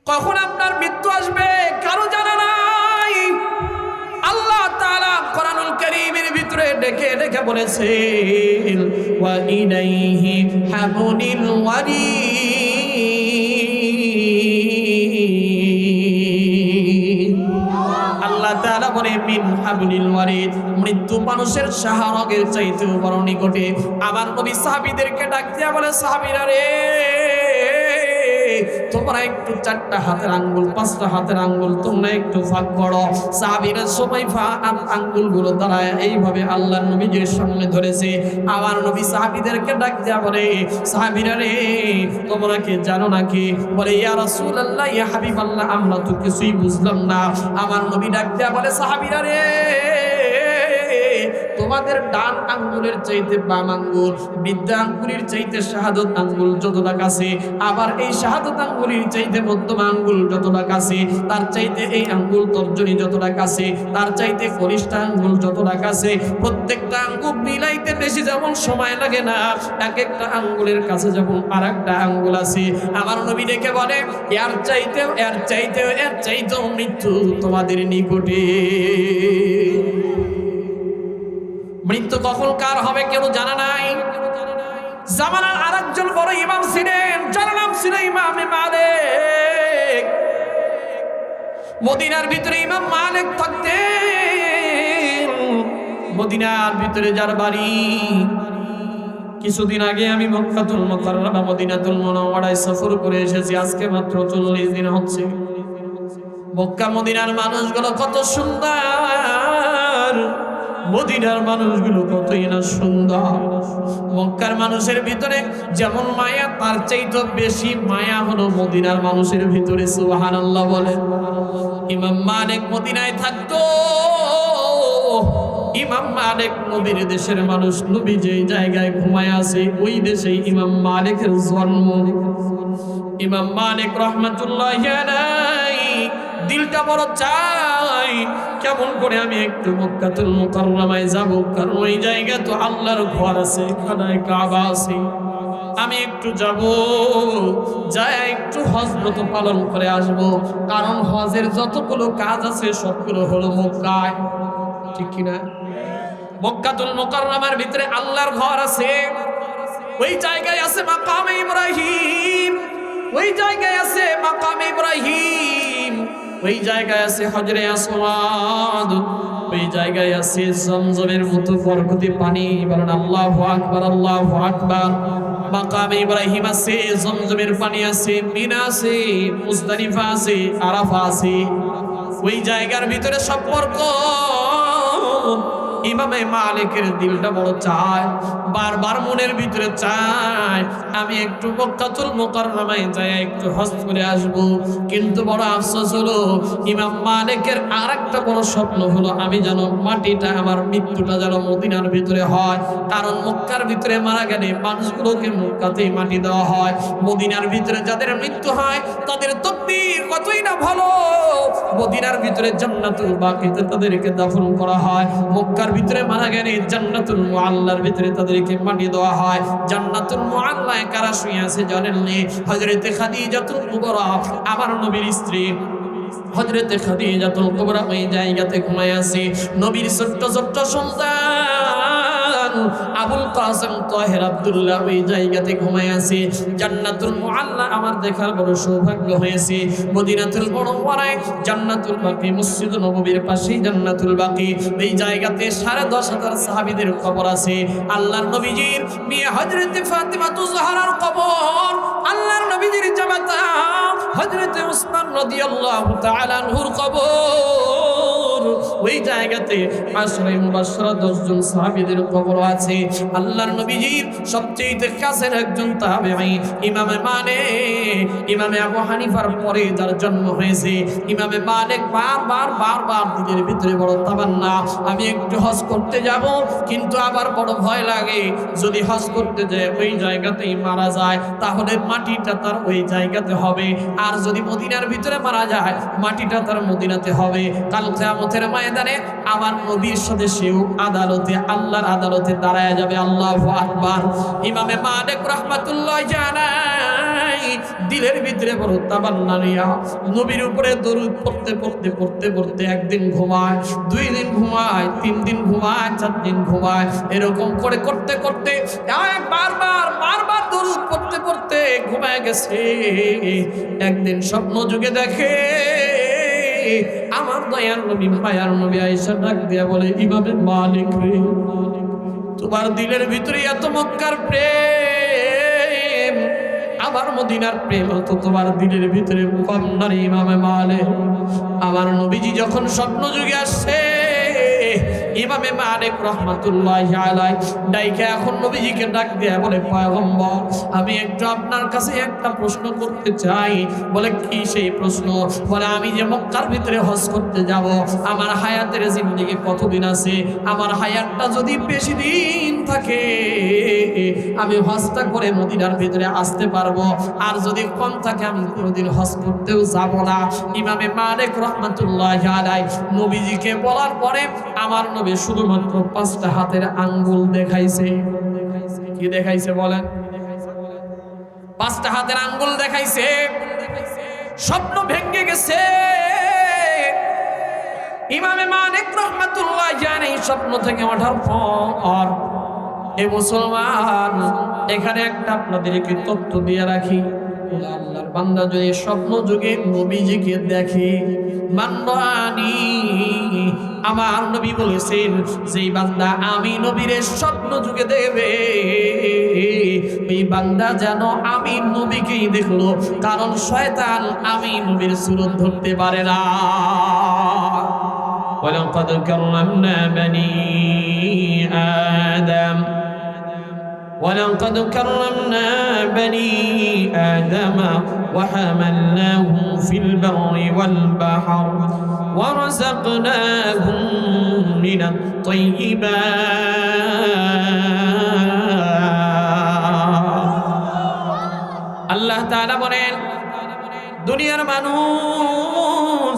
কখন আপনার মৃত্যু আসবে কারো জানা নাই। আল্লাহ তাআলা কোরআনুল কারীমের ভিতরে ডেকে ডেকে বলেছেন ওয়া ইলাইহি হাবুনিল ওয়ারিদ। আল্লাহ তাআলা বলে মিন হাবলিল ওয়ারিদ, মৃত্যু মানুষের শাহরগের চাইতেও বড় নিকটে। আবার নবী সাহাবীদেরকে ডাক দিয়া বলে, সাহাবীরা রে, তোমরা একটু 4টা হাতের আঙ্গুল 5টা হাতের আঙ্গুল তোমরা একটু ফাঁক করো। সাহাবীরা সবাই আঙ্গুলগুলো দাঁড়ায় এইভাবে আল্লাহর নবীজির সামনে ধরেছে। আবার নবী সাহাবীদেরকে ডাক দিয়া বলে, সাহাবীরা রে, তোমরা কি জানো নাকি? বলে, ইয়া রাসূলুল্লাহ, ইয়া হাবিবাল্লাহ, আমরা তো কিছুই বুঝলাম না। আমার নবী ডাক দিয়া বলে, সাহাবীরা রে, তোমাদের ডান আঙ্গুলের চাইতে বাম আঙ্গুল, বৃদ্ধা আঙ্গুলের চাইতে শাহাদত আঙ্গুল যতটা কাছে, আবার এই শাহাদত আঙ্গুলের চাইতে মধ্যম আঙ্গুল যতটা কাছে, তার চাইতে এই আঙ্গুল তর্জনী যতটা কাছে, তার চাইতে কনিষ্ঠ আঙ্গুল যতটা কাছে। প্রত্যেকটা আঙ্গুল মিলাইতে বেশি যেমন সময় লাগে না, এক একটা আঙ্গুলের কাছে যেমন আরেকটা আঙ্গুল আছে। আমার নবী ডেকে বলে, এর চাইতেও এর চাইতেও এর চাইতেও মৃত্যু তোমাদের নিকটে। মৃত্যু কখন কার হবে কেউ জানা নাই। জামানার আরেকজন বড় ইমাম ছিলেন, যার নাম ছিল ইমামে মালিক। মদিনার ভিতরে ইমাম মালিক থাকতেন। মদিনার ভিতরে যার বাড়ি, কিছুদিন আগে আমি মক্কাতুল মুকাররমা মদিনাতুল মুনাওয়ারায় সফর করে এসেছি। আজকে মাত্র 40 দিন হচ্ছে। মক্কা মদিনার মানুষগুলো কত সুন্দর, মদিনার মানুষগুলো কতই না সুন্দর। মক্কার মানুষের ভিতরে যেমন মায়া, তার চাইতে বেশি মায়া হলো মদিনার মানুষের ভিতরে। সুবহানাল্লাহ বলেন। ইমাম মালিক মদিনায় থাকতো। ইমাম মালিক নবীর দেশের মানুষ। নবী যেই জায়গায় ঘুমায় আছে ওই দেশেই ইমাম মালিকের জন্ম। ইমাম মালিক রাহমাতুল্লাহি আলাইহি দিলটা বড় চাই, কেমন করে আমি একটু মক্কাতুল মুকাররমায় যাব, কারণ ওই জায়গা তো আল্লাহর ঘর আছে, খানায়ে কাবা আছে। আমি একটু যাব, যাই একটু হজ ব্রত পালন করে আসব, কারণ হজের যতগুলো কাজ আছে সবগুলো হলো মক্কায়, ঠিক কিনা? মক্কাতুল মুকাররমার ভিতরে আল্লাহর ঘর আছে। ওই জায়গায় আছে মাকামে ইব্রাহিম, ওই জায়গায় আছে মাকামে ইব্রাহিম, ওই জায়গায় আছে হজরে আসওয়াদ, ওই জায়গায় আছে জমজমের মতো বরকতি পানি। বলেন আল্লাহু আকবার, আল্লাহু আকবার। মাকামে ইব্রাহিম আছে, জমজমের পানি আছে, মিনা আছে, মুজদালিফা আছে, আরাফা আছে। ওই জায়গার ভিতরে সম্পর্ক। ইমামে মালিকের দিলটা বড় চায়, বারবার মনের ভিতরে চায় আমি একটু মক্কাতুল মুকাররমায় যাই একটু হজ করে আসব। কিন্তু বড় আফসোস হলো, ইমাম মালিকের আরেকটা বড় স্বপ্ন হলো, আমি যেন মাটিটা, আমার মৃত্যুটা যেন মদিনার ভিতরে হয়। কারণ মক্কার ভিতরে মারা গেলে মানুষগুলোকে মক্কাতেই মাটি দেওয়া হয়। মদিনার ভিতরে যাদের মৃত্যু হয় তাদের তকদীর কতই না ভালো। মদিনার ভিতরে জান্নাতুল বাকিতে তাদেরকে দাফন করা হয়। মক্কার ভিতরে মারা গেলে জান্নাতুল মুআল্লার ভিতরে তাদেরকে মাটি দেওয়া হয়। জান্নাতুল মুআল্লায় কারা শুয়ে আছে জানেন? হযরতে খাদিজাতুল কুবরা, আমার নবীর স্ত্রী হযরতে খাদিজাতুল কুবরা ওই জায়গাতে ঘুমায় আছে। নবীর ছোট্ট ছোট্ট সন্তান আবুল কাসেম তাহের আব্দুল্লাহ ওই জায়গাতে ঘুমায় আছে। জান্নাতুল মুআল্লা আমার দেখার বড় সৌভাগ্য হয়েছে। মদিনাতুল মুনাওয়ারায় জান্নাতুল বাকি, মসজিদ নববীর পাশেই জান্নাতুল বাকি, এই জায়গাতে 10,500 সাহাবীদের কবর আছে। আল্লাহর নবীজির মেয়ে হযরতে ফাতিমা তুজহারার কবর, আল্লাহর নবীজির জামাতা হযরতে উসমান রাদিয়াল্লাহু তাআলা আনহুর কবর, ওই জায়গাতে আশরে মুবাশশারা 10 জন সাহাবীদের কবর আছে। আল্লাহর নবীজির সবচেয়ে কাছের একজন তাবেঈ ইমামে মালিক, ইমামে আবু হানিফার পরে যার জন্ম হয়েছে। ইমামে মালিক বারবার দিনের ভিতরে বড় তামান্না, আমি একটু হজ করতে যাব, কিন্তু আবার বড় ভয় লাগে যদি হজ করতে যায় ওই জায়গাতেই মারা যায় তাহলে মাটিটা তার ওই জায়গাতে হবে, আর যদি মদিনার ভিতরে মারা যায় মাটিটা তার মদিনাতে হবে। কাল কিয়ামতের ময়দানে আমার নবীর সাথে সেও আদালতে, আল্লাহর আদালতে দাঁড়ায় যাবে। আল্লাহু আকবার। ইমামে মালিক রাহমাতুল্লাহি আলাইহি দিলের ভিতরে বড় তামান্না নিয়া নবীর উপরে দরুদ পড়তে পড়তে পড়তে পড়তে একদিন ঘুমায়, 2 দিন ঘুমায়, 3 দিন ঘুমায়, 4 দিন ঘুমায়, এরকম করে করতে করতে বারবার দরুদ পড়তে পড়তে ঘুমায় গেছে। একদিন স্বপ্ন যুগে দেখে আমার দয়ার নবী মায়ার নবী আয়েশা ডাক দিয়া বলে, ইমামে মালিক রে, তোমার দিলের ভিতরে এত মক্কার প্রেম, আমার মদিনার প্রেম তো তোমার দিলের ভিতরে কম নারী ইমামে মালিক। আমার নবীজি যখন স্বপ্ন যুগে আসছে, ইমামে মালিক রহমাতুল্লাহি আলাইহি ডাইকে এখন নবীজিকে ডাক দিয়া বলে, পয়গম্বর আমি একটু আপনার কাছে একটা প্রশ্ন করতে চাই। বলে কি সেই প্রশ্ন? বলে আমি যে মক্কার ভিতরে হজ করতে যাব, আমার হায়াতের জিন্দেগি কতদিন আছে? আমার হায়াতটা যদি বেশি দিন থাকে আমি হজটা করে মদিনার ভিতরে আসতে পারবো, আর যদি কম থাকে আমি কোনোদিন হজ করতেও যাব না। ইমামে মালিক রহমাতুল্লাহি আলাইহি নবীজিকে বলার পরে আমার নবী শুধুমাত্র 5টা হাতের আঙ্গুল দেখাইছে। কি দেখাইছে বলেন? 5টা হাতের আঙ্গুল দেখাইছে। স্বপ্ন ভেঙে গেছে। ইমামে মালিক রাহমাতুল্লাহি আলাইহি স্বপ্ন থেকে ওঠার পর, এ মুসলমান এখানে একটা আপনাদেরকে তথ্য দিয়ে রাখি, আল্লাহর বান্দা যদি স্বপ্ন যুগে নবীজিকে দেখে, মান্নানি আমার নবী বলেছেন, যেই বান্দা আমি নবীর স্বপ্ন যুগে দেখবে, এই বান্দা যেন আমি নবীকেই দেখলো, কারণ শয়তান আমি নবীর সুরত ধরতে পারে না। ওয়ালাকাদ কাররামনা বানি আদম ولقد كرمنا بني آدم وحملناهم في البر والبحر ورزقناهم من الطيبات আল্লাহ তাআলা বলেন, দুনিয়ার মানুষ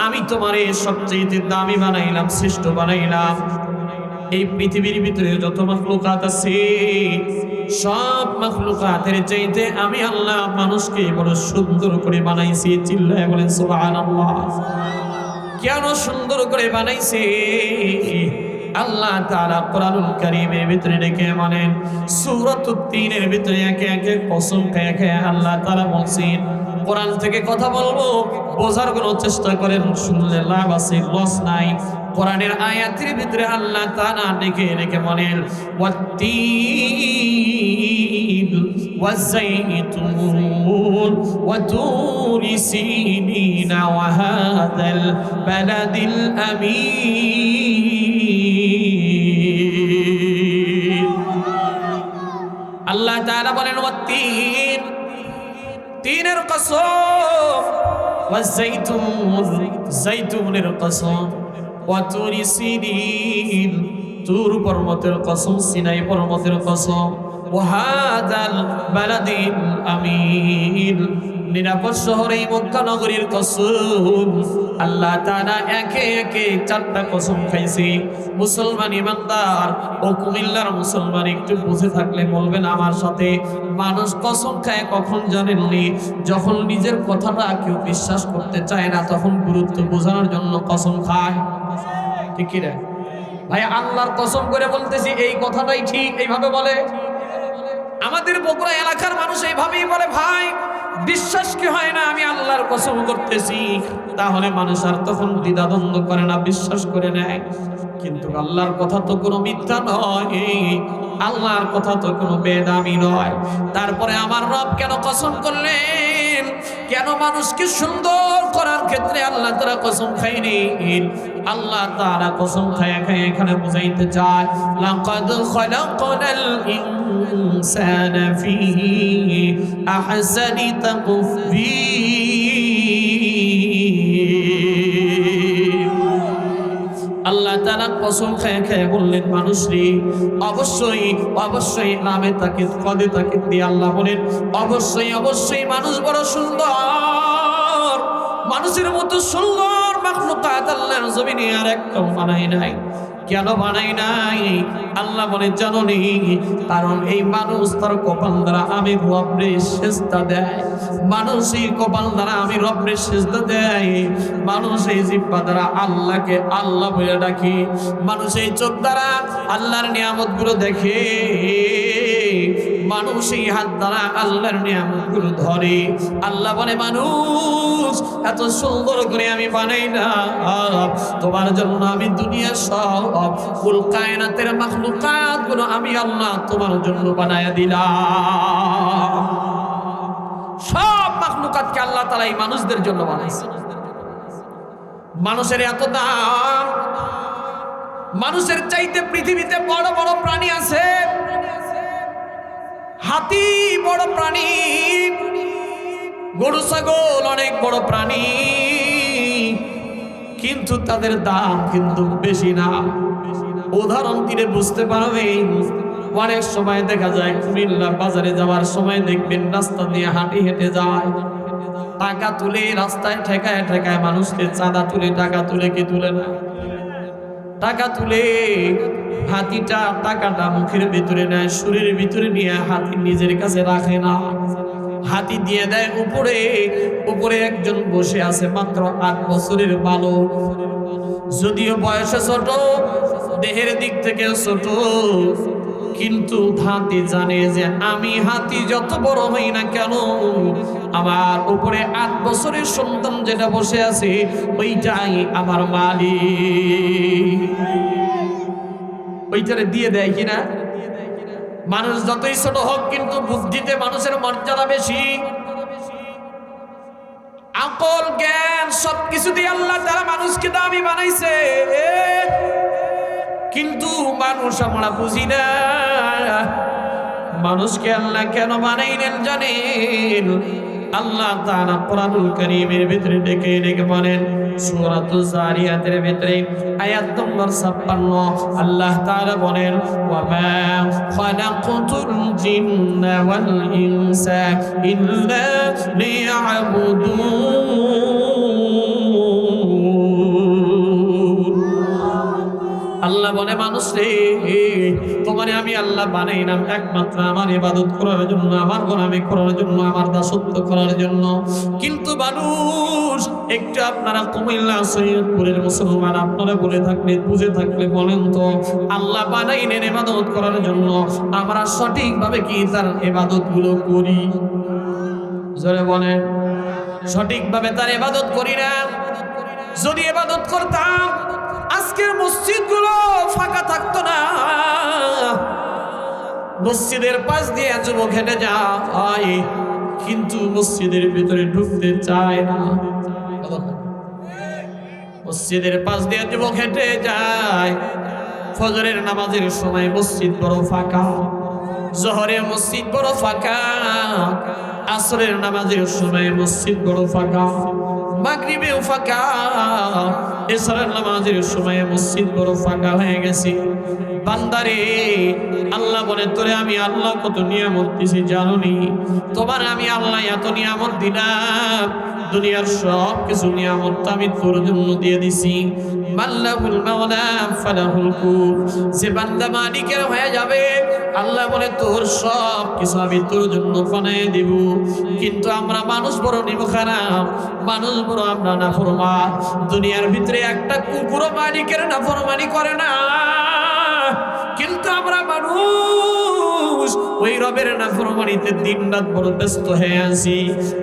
আমি তোমারে সবচেয়ে দামি বানাইলাম, শ্রেষ্ঠ বানাইলাম। এই পৃথিবীর ভিতরে যত মাখলুকাত আছে সব মাখলুকাতের চাইতে আমি আল্লাহ মানুষকে বড় সুন্দর করে বানাইছি। চিল্লায় বলেন সুবহানাল্লাহ। কেন সুন্দর করে বানাইছে? আল্লাহ তাআলা কোরআনুল কারীমের ভিতরে রেখে মানেন, সূরাতুত তিনের ভিতরে একে একে কসম খেয়ে আল্লাহ তাআলা বলছেন। কোরআন থেকে কথা বলবো, বোঝার কোনো চেষ্টা করেন, শুনলে লাভ আছে, লস নাই। কোরআনের আয়াতের ভিতরে আল্লাহ তাআলা রেখে বলেন, ওয়াত্তিন ওয়াযাইতুন ওয়াতুরি সিনিন ওয়া হাযাল বালাদিল আমিন। আল্লাহ তাআলা বলেন, ওয়াত্তিন, তিনের কসম, ওয়াযাইতুন, যাইতুনের কসম, ওয়াতুরি সিনিন, তুর পর্বতের কসম, সিনাই পর্বতের কসম, ওয়া হাযাল বালাদিল আমিন, নিরাপদ শহর এই মক্কা নগরীর কসম। আল্লাহ তাআলা একে একে 4টা কসম খাইছে। মুসলমান ইমানদার ও কুমিল্লার মুসলমান একটু বুঝে থাকলে বলবেন আমার সাথে, মানুষ কসম খায় কখন জানেননি? যখন নিজের কথাটা কেউ বিশ্বাস করতে চায় না, তখন গুরুত্ব বোঝানোর জন্য কসম খায়। ঠিক কি রে ভাই? আল্লাহর কসম করে বলতেছি, এই কথাটাই ঠিক, এইভাবে বলে। আমাদের বগুড়া এলাকার মানুষ এইভাবেই বলে, ভাই বিশ্বাস কি হয় না আমি আল্লাহর কসম করতেছি, তাহলে মানুষ আর তখন দ্বিধাদ্বন্দ্ব করে না, বিশ্বাস করে নেয়। কিন্তু আল্লাহর কথা তো কোনো মিথ্যা নয়, আল্লাহর কথা তো কোনো বেদামি নয়। তারপরে আমার রব কেন কসম করলেন? কেন মানুষকে সুন্দর করার ক্ষেত্রে আল্লাহ তাআলা কসম খাইনি? আল্লাহ তাআলা কসম খায় এখানে বুঝাইতে চায়, লাকাদ খালাকনাল ইনসানা ফি আহসানি তাকওয়িম। আল্লাহ তাআলা কসম খেয়ে বললেন, মানুষ রে, অবশ্যই নামে তাকে পদে তাকে দিয়ে আল্লাহ বলেন, অবশ্যই মানুষ বড় সুন্দর। মানুষের মতো সুন্দর মাখলুকাত আল্লাহর জমিনে আর একটাও বানাই নাই। কেন বানাই নাই? আল্লাহ বলে জানো নি, কারণ এই মানুষ তার কপাল দ্বারা আমি রব্বের সেজদা দেয়, মানুষ এই কপাল দ্বারা আমি রব্বের সেজদা দেয়, মানুষ এই জিহ্বা দ্বারা আল্লাহকে আল্লাহ বলে ডাকি, মানুষ এই চোখ দ্বারা আল্লাহর নিয়ামতগুলো দেখে, মানুষ এই হাত দ্বারা আল্লাহর নিয়ামতগুলো ধরে। আল্লাহ বলে মানুষ এত সুন্দর করে আমি বানাই না, তোমার জন্য আমি দুনিয়ার সব কুল কায়নাতের মাখলুকাত গুলো আমি আল্লাহ তোমার জন্য বানায়া দিলাম। সব মাখলুকাতকে আল্লাহ তাআলা এই মানুষদের জন্য বানাইছে। মানুষের এত দাম, মানুষের চাইতে পৃথিবীতে বড় বড় প্রাণী আছে, হাতি বড় প্রাণী, গরু ছাগল অনেক বড় প্রাণী, কিন্তু তাদের দাম কিন্তু বেশি না। উদাহরণ দিলে বুঝতে পারবেন, অনেক সময় দেখা যায় কুমিল্লা বাজারে যাওয়ার সময় দেখবেন রাস্তা দিয়ে হাঁটি হেঁটে যায়, টাকা তুলে রাস্তায় ঠেকায় ঠেকায় মানুষকে চাঁদা তুলে, টাকা তুলে কি তুলে না, টাকা তুলে হাতিটা টাকাটা মুখের ভিতরে নেয়, শরীরের ভিতরে নিয়ে হাতি নিজের কাছে রাখে না, হাতি দিয়ে দেয় উপরে। উপরে একজন বসে আছে মাত্র 8 বছরের বালক, যদিও বয়সে ছোট, দেহের দিক থেকে ছোট, কিন্তু হাতি জানে যে আমি হাতি যত বড় হই না কেন, আমার উপরে 8 বছরের সন্তান যেটা বসে আছে ওইটাই আমার মালিক, ওইটারে দিয়ে দেয় কিনা। মানুষ যতই ছোট হোক কিন্তু বুদ্ধিতে মানুষের মর্যাদা বেশি, আকল জ্ঞান সবকিছু দিয়ে আল্লাহ তাআলা মানুষকে দামি বানাইছে, কিন্তু মানুষ আমরা বুঝি না মানুষকে আল্লাহ কেন বানাইলেন জানেন? আল্লাহ তাআলা কোরআনুল কারীমের ভিতরে ডেকে বলেন, সূরাতুজ জারিয়াতের ভিতরে আয়াত নম্বর 56 আল্লাহ তাআলা বলেন, ওয়া মা খালাকতুল জিন্না ওয়াল ইনসা ইল্লা লিয়াবুদুন। আল্লাহ বলে মানুষ রে, তোমারে আমি আল্লাহ বানাইলাম একমাত্র আমার ইবাদত করার জন্য, আমার গোলামি করার জন্য, আমার দাসত্ব করার জন্য। কিন্তু মানুষ একটু আপনারা কুমিল্লা সৈয়দপুরের মুসলমান আপনারা বলে থাকলে, বুঝে থাকলে বলেন তো, আল্লাহ বানাইলেন ইবাদত করার জন্য, আমরা সঠিকভাবে কি তার ইবাদত গুলো করি? জোরে বলেন, সঠিকভাবে তার ইবাদত করি না। যদি ইবাদত করতাম আজকের মসজিদগুলো ফাঁকা থাকতো না। মসজিদের পাশ দিয়ে যুবক হেঁটে যায়, কিন্তু মসজিদের ভিতরে ঢুকতে চায় না। মসজিদের পাশ দিয়ে যুবক হেঁটে যায়, ফজরের নামাজের সময় মসজিদ বড় ফাঁকা, জোহরের মসজিদ বড় ফাঁকা, আসরের নামাজের সময় মসজিদ বড় ফাঁকা, মাগরিবেও ফাঁকা, এশারের নামাজের সময় মসজিদ বড় ফাঁকা হয়ে গেছে। বান্দারে, আল্লাহ বলে তোরে আমি আল্লাহ কত নিয়ামত দিছি জানোনি? তোমার আমি আল্লাহ এত নিয়ামত দিলাম, দুনিয়ার সব কিছু নিয়ামত আমি তোর জন্য দিয়ে দিছি। মাল্লাহুল মাওলা ফালাহুল কুল, যে বান্দা মালিকের হয়ে যাবে আল্লাহ বলে তোর সব কিছু আমি তোর জন্য বানিয়ে দেব। কিন্তু আমরা মানুষ বড় নিমখারাম, মানুষ বড় আমরা নাফরমান। দুনিয়ার ভিতরে একটা কুকুরও মালিকের নাফরমানি করে না, কিন্তু আমরা মানুষ ওই রবের নাফরমানিতে দিনরাত বড় ব্যস্ত হয়ে আছি।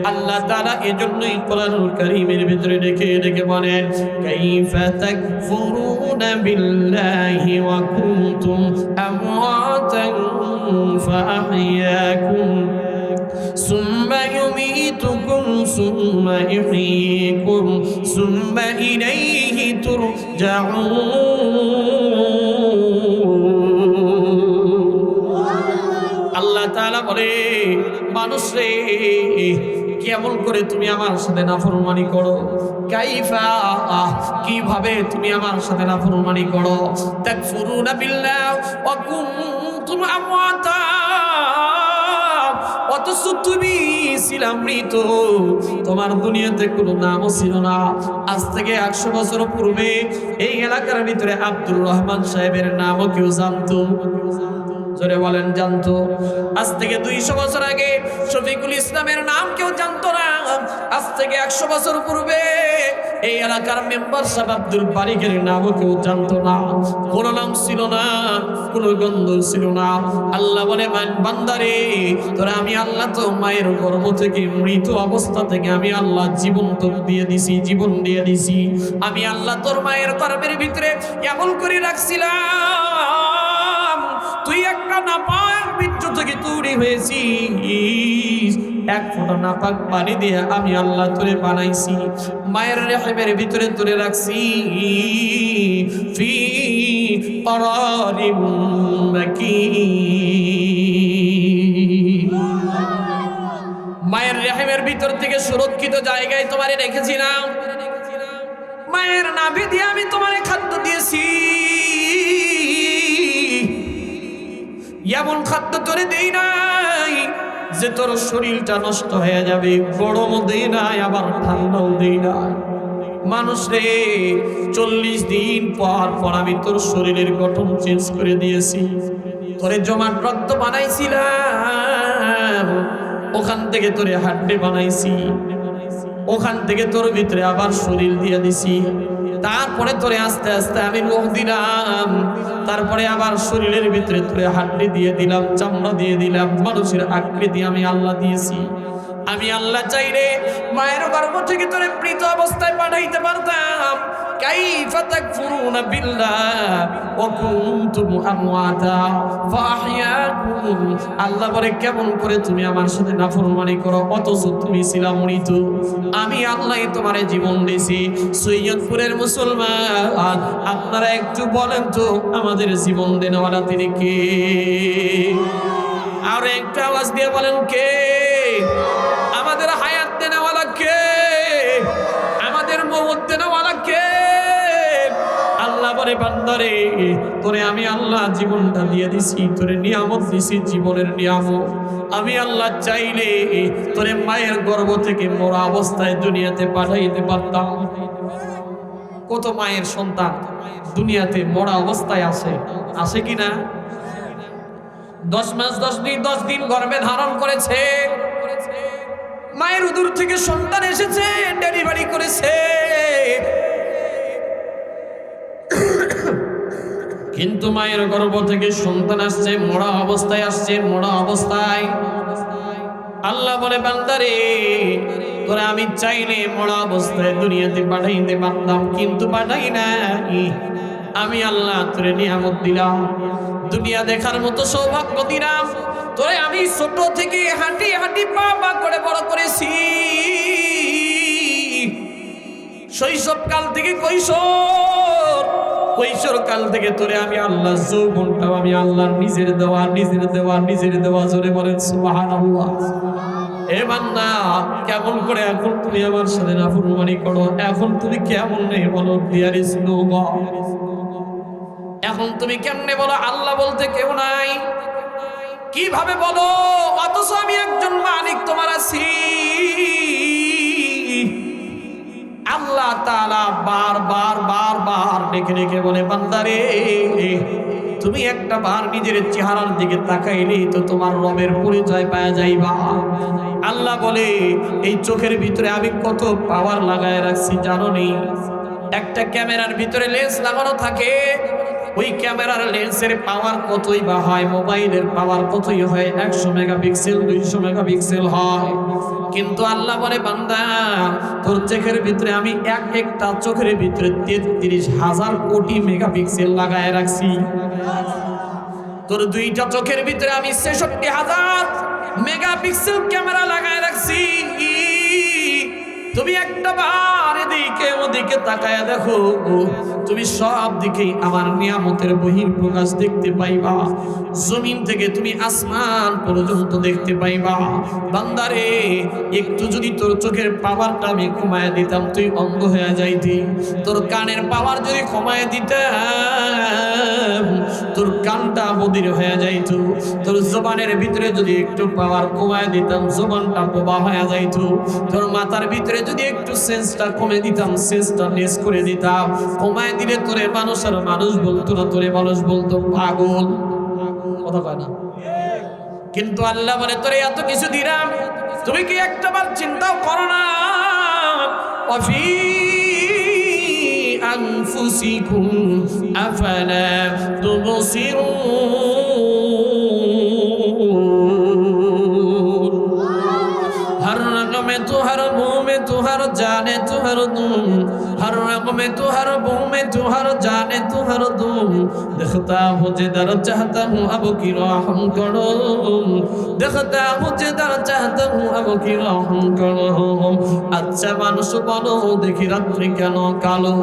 আল্লাহ তাআলা এজন্যই কোরআনুল কারীমের ভিতরে ডেকে বলেন, কাইফা তাকফুরুনা বিল্লাহি ওয়া কুনতুম আমওয়াতান ফাআহইয়াকুম সুম্মা ইউমীতুকুম সুম্মা ইহয়ীকুম সুম্মা ইলাইহি তুরজাউন। আল্লাহ তাআলা বলে, মানুষ রে, কেমন করে তুমি আমার সাথে নাফরমানি করো? কাইফা, কিভাবে তুমি আমার সাথে নাফরমানি করো? তাকফুরুনা বিল্লাহ ওয়া কুনতুম আমওয়াতা অথচ তুমি ছিলাম মৃত, তোমার দুনিয়াতে কোনো নামও ছিল না। আজ থেকে 100 বছর পূর্বে এই এলাকার ভিতরে আব্দুর রহমান সাহেবের নামও কেউ জানতো? জোরে বলেন, জানতো? আজ থেকে 200 বছর আগে শফিকুল ইসলামের নাম কেউ জানতো না। আজ থেকে 100 বছর পূর্বে এই এলাকার মেম্বার সাহেব আব্দুল বারিকের নামও কেউ জানতো না। কোনো নাম ছিল না, কোনো গন্ধ ছিল না। আল্লাহ বলে, বান্দারে তোরা আমি আল্লাহ তো মায়ের গর্ভ থেকে মৃত অবস্থা থেকে আমি আল্লাহ জীবন তো দিয়ে দিছি, জীবন দিয়ে দিছি। আমি আল্লাহ তোর মায়ের গর্ভের ভিতরে এমন করে রাখছিলাম, তুই একটা নাপাক বীর্য থেকে তৈরি হয়েছিস। এক ফোঁটা নাপাক পানি দিয়ে আমি আল্লাহ তোরে বানাইছি, মায়ের রেহেমের ভিতরে তোরে রাখছি। ফি করারিম মাকিন, মায়ের রেহেমের ভিতর থেকে সুরক্ষিত জায়গায় তোমারে রেখেছিলাম। মায়ের নাভি দিয়ে আমি তোমারে খাদ্য দিয়েছি, এমন খাদ্য তোরে দেই নাই যে তোর শরীরটা নষ্ট হয়ে যাবে। গরমও দেই নাই, আবার ঠান্ডাও দেই নাই। মানুষ রে, 40 দিন পর পর আমি তোর শরীরের গঠন চেঞ্জ করে দিয়েছি। তোরে জমাট রক্ত বানাইছিলাম, ওখান থেকে তোরে হাড্ডি বানাইছি, ওখান থেকে তোর ভিতরে আবার শরীর দিয়ে দিছি। তারপরে তোরে আস্তে আস্তে আমি লোহ দিলাম, তারপরে আবার শরীরের ভিতরে তোরে হাড্ডি দিয়ে দিলাম, চামড়া দিয়ে দিলাম, মানুষের আকৃতি আমি আল্লাহ দিয়েছি। আমি আল্লাহ চাইলে মায়ের গর্ভ থেকে তোরে মৃত অবস্থায় পাঠাইতে পারতাম। কাইফা তাকফুরুনা বিল্লাহ ওয়া কুনতুম আমওয়াতা ফাহইয়াকুম, আল্লাহ বলে কেমন করে তুমি আমার সাথে নাফরমানি করো অথচ তুমি ছিলা মৃত। আমি আল্লাহ তোমারে জীবন দিয়েছি। সৈয়দপুরের মুসলমান, আপনারা একটু বলেন তো আমাদের জীবন দেনওয়ালা তিনি কে? আর একটু আওয়াজ দিয়ে বলেন কে? আমাদের হায়াত দেনওয়ালা কে? আমাদের মওত দেনওয়ালা কে? আল্লাহ বলে, বান্দারে তোরে আমি আল্লাহ জীবনটা দিয়ে দিছি, তোরে নিয়ামত দিছি, জীবনের নিয়ামত। আমি আল্লাহ চাইলে তোরে মায়ের গর্ভ থেকে মরা অবস্থায় দুনিয়াতে পাঠাইতে পারতাম। কত মায়ের সন্তান দুনিয়াতে মরা অবস্থায় আছে, আছে কিনা? 10 মাস 10 দিন গর্ভে ধারণ করেছে, মায়ের উদর থেকে সন্তান এসেছে, ডেলিভারি করেছে, কিন্তু মায়ের গর্ভ থেকে সন্তান আসছে মরা অবস্থায়, আসছে মরা অবস্থায়। আল্লাহ বলে, বান্দারে তোরা আমি চাইলে মরা অবস্থায় দুনিয়াতে পাঠাইতে পারতাম, কিন্তু পাঠাই নাই। আমি আল্লাহ তোরে নিয়ামত দিলাম, দুনিয়া দেখার মতো সৌভাগ্য দিলাম। তোরে আমি ছোট থেকে হাঁটি হাঁটি পা পা করে বড় করেছি। শৈশবকাল থেকে কৈশোর কাল থেকে তোরে আমি আল্লাহ যৌবনটাও আমি আল্লাহর নিজের দেওয়া। জোরে বলেন সুবহানাল্লাহ। এ বান্দা, কেমন করে এখন তুমি আমার সাথে নাফরমানি করো? এখন তুমি কেমন নেই বলো? There is no God. এখন তুমি কেমনে বলো আল্লাহ বলতে কেউ নাই? কিভাবে বলো অথচ আমি একজন মালিক তোমার আছি? আল্লাহ তাআলা বারবার ডেকে ডেকে বলে, বান্দারে তুমি একটা বার নিজের চেহারার দিকে তাকাইলেই তো তোমার রবের পরিচয় পাওয়া যাইবা। আল্লাহ বলে, এই চোখের ভিতরে আমি কত পাওয়ার লাগায় রাখছি জানো নি? একটা ক্যামেরার ভিতরে লেন্স লাগানো থাকে, ওই ক্যামেরার লেন্সের পাওয়ার কতই বা হয়, মোবাইলের পাওয়ার কতই হয়, 100 মেগাপিক্সেল 200 মেগাপিক্সেল হয়। কিন্তু আল্লাহ বলে, বান্দা তোর চোখের ভিতরে আমি একটা চোখের ভিতরে 33,000 কোটি মেগাপিক্সেল লাগায় রাখছি। তোর 2টা চোখের ভিতরে আমি 66,000 মেগাপিক্সেল ক্যামেরা লাগায় রাখছি। তুমি একটা বার এদিকে দিকে তাকায়া দেখো, তুমি সব দিকেই আমার নিয়ামতের বহির প্রকাশ দেখতে পাইবা। জমিন থেকে তুমি আসমান পর্যন্ত দেখতে পাইবা। বান্দারে, একটু যদি তোর চোখের পাওয়ারটা আমি কমায় দিতাম, তুই অন্ধ হয়ে যাইতি। তোর কানের পাওয়ার যদি কমায় দিতাম, তোর কানটা বধির হয়ে যাইত। তোর জবানের ভিতরে যদি একটু পাওয়ার কমায় দিতাম, জবানটা বোবা হয়ে যাইত। তোর মাথার ভিতরে যদি একটু সেন্সটা কমে দিতাম, সেন্সটা লেস করে দিতাম। কমায় দিলে তোরে মানুষ আর মানুষ বলতো না, তোরে মানুষ বলতো পাগল। কথা কয় না? কিন্তু আল্লাহ বলে তোরে এত কিছু দিলাম, তুমি কি একটাবার চিন্তাও করো না? অফি আনফুসিকুম আফালা তুবসিরুন। हर रंग में तो हर बू में तो हर जाने तो हर तुम, हर रंग में तो हर बू में तो हर जाने तो हर तुम। देखता हूँ जिधर चाहता हूँ अब की रहम करो, देखता हूँ जिधर चाहता हूँ अब की रहम करो। अच्छा মানুষ বলো দেখি রাত্রি কেন কালো,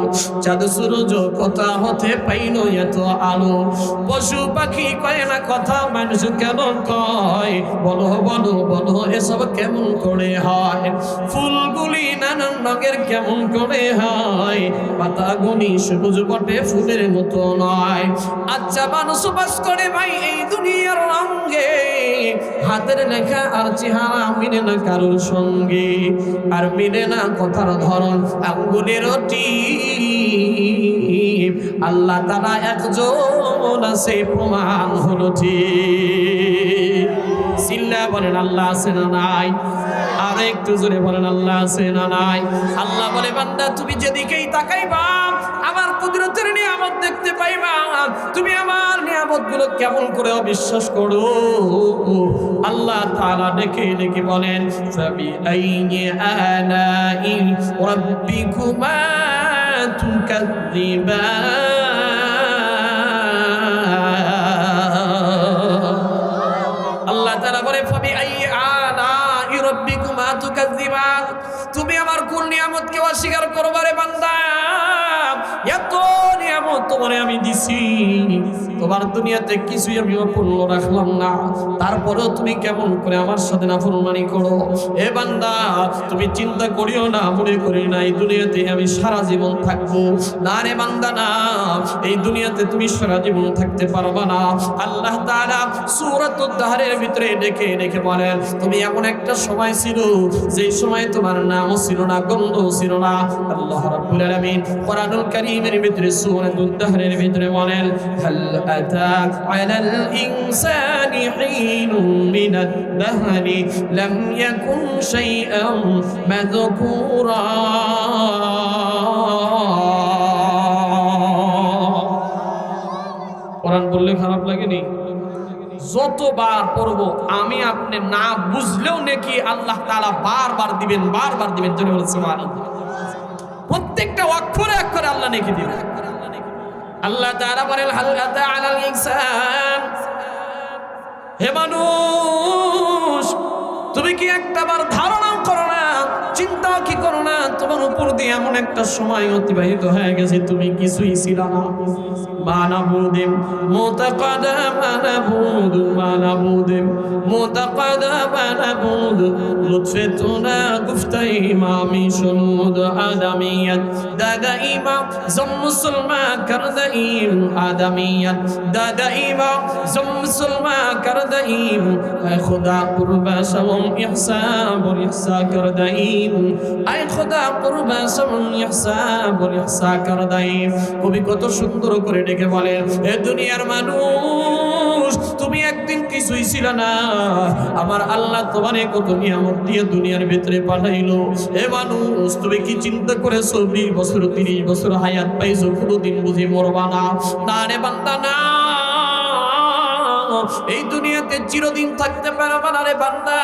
চাঁদ সূরজ কথা হতে পাইলো এত আলো। পশু পাখি কয় না কথা, মানুষ কেন কয়? বলো বলো বলো এসব কেমন করে হয়? ফুলগুলি নানান রঙের কেমন করে হয়? পাতাগুলি সবুজ বটে ফুলের মতো নয়। আচ্ছা মানুষ বাস করে ভাই এই দুনিয়ার রঙে, হাতের লেখা আর চেহারা মিলে না কারোর সঙ্গে, আর মিলে না কথার ধরন আঙ্গুলের টিপ। আল্লাহ তাআলা একজন আছে, প্রমাণ হলো ঠিক। সিল্লা বলেন আল্লাহ আছে না নাই? আর একটু জোরে বলেন আল্লাহ আছে না নাই? আল্লাহ বলে বান্দা তুমি যেদিকেই তাকাইবা আমার কুদরতের নিয়ামত দেখতে পাইবা। তুমি আমার নিয়ামত গুলো কেমন করে অবিশ্বাস করো? আল্লাহ তাআলা ডেকে ডেকে বলেন ফাবি আইনি আলাই রাব্বিকুমা তুকাযযিবান। আল্লাহ তাআলা বলে ফাবি আইনি আলাই রাব্বিকুমা তুকাযযিবান। তুমি আমার কোন নিয়ামতকে অস্বীকার করবা রে বান্দা? এত নিয়ামত তোমারে আমি দিছি, তোমার দুনিয়াতে কিছুই আমি অপূর্ণ রাখলাম না, তারপরেও তুমি কেমন করে আমার সাথে নাফরমানি করো? এ বান্দা তুমি চিন্তা করিও না, মনে করি না এই দুনিয়াতে আমি সারা জীবন থাকবো। না রে বান্দা না, এই দুনিয়াতে তুমি সারা জীবন থাকতে পারবা না। আল্লাহ তাআলা সূরাতুদ দাহরের ভিতরে ডেকে ডেকে বলেন তুমি এমন একটা সময় ছিল যে সময় তোমার নামও ছিল না, গন্ধও ছিল না। আল্লাহ রাব্বুল আলামিন কোরআনুল কারীমের ভিতরে সূরাতুদ দাহরের ভিতরে বলেন হাল আতা আলাল ইনসানি হিনুম মিনাদ দাহরি লাম ইয়াকুন শাইআন মাযকুরা। কোরআন বললে খারাপ লাগেনি? যতবার পড়ব আমি আপনি না বুঝলেও নাকি আল্লাহ তাআলা বারবার দিবেন, বারবার দিবেন। জোরে বলেন সুবহানাল্লাহ। প্রত্যেকটা অক্ষরে অক্ষরে আল্লাহ নেকি দিবেন। আল্লাহ তাআলা বলেন হাল আতা আলাল ইনসান, হে মানুষ তুমি কি একটাবার ধারণা করো না, চিন্তা কি করো না তোমার উপর দিয়ে এমন একটা সময় অতিবাহিত হয়ে গেছে তুমি কিছুই ছিল না। মানাবুদিম মুতাকাদা মানাবুদ মানাবুদিম মুতাকাদা মানাবুদ লুৎফে তুনা গুফতাই ইমামি শুনুদ আদামিয়াত দাদা ইমাম জম মুসলমা করদাইম আদামিয়াত দাদা ইমাম জম মুসলমা করদাইম আয় খুদা কুরবা সম ইহসান বল ইহসা করদাইম আয় খুদা কুরবা সম ইহসান বল ইহসা করদাইম। কবি কত সুন্দর করে ডেকে বলেন এ দুনিয়ার মানুষ তুমি একদিন কিছুই ছিল না, আমার আল্লাহ তোমারে কত নিয়ামত দিয়ে দুনিয়ার ভিতরে পাঠাইলো। এ মানুষ তুমি কি চিন্তা করেছো 20 বছর 30 বছর হায়াত পাইছো, কোনোদিন বুঝি মরবা না? না রে বান্দা না, এই দুনিয়াতে চিরদিন থাকতে পারবা না রে বান্দা,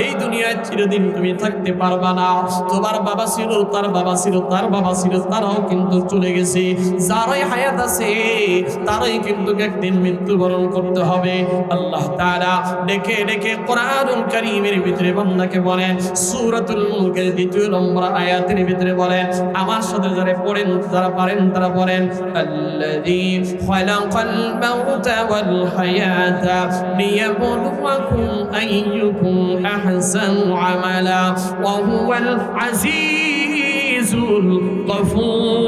এই দুনিয়ায় চিরদিন তুমি থাকতে পারবা না। তোমার বাবা ছিল, তার বাবা ছিল, তার বাবা ছিল, তারাও কিন্তু চলে গেছে। যারাই হায়াত আছে তারাই কিন্তু একদিন মৃত্যুবরণ করতে হবে। আল্লাহ তাআলা ডেকে ডেকে কোরআনুল কারীমের ভিতরে বান্দাকে বলেন, সূরাতুল মুলকের ২ নম্বর আয়াতের ভিতরে বলেন, আমার সাথে যারা পড়েন যারা পারেন তারা বলেন, আল্লাযী খালাকাল মাউতা ওয়াল হায়াতা লিয়াবলুয়াকুম আইয়ুকুম আহসানু আমালা ওয়া হুয়াল আজিজুল গফুর।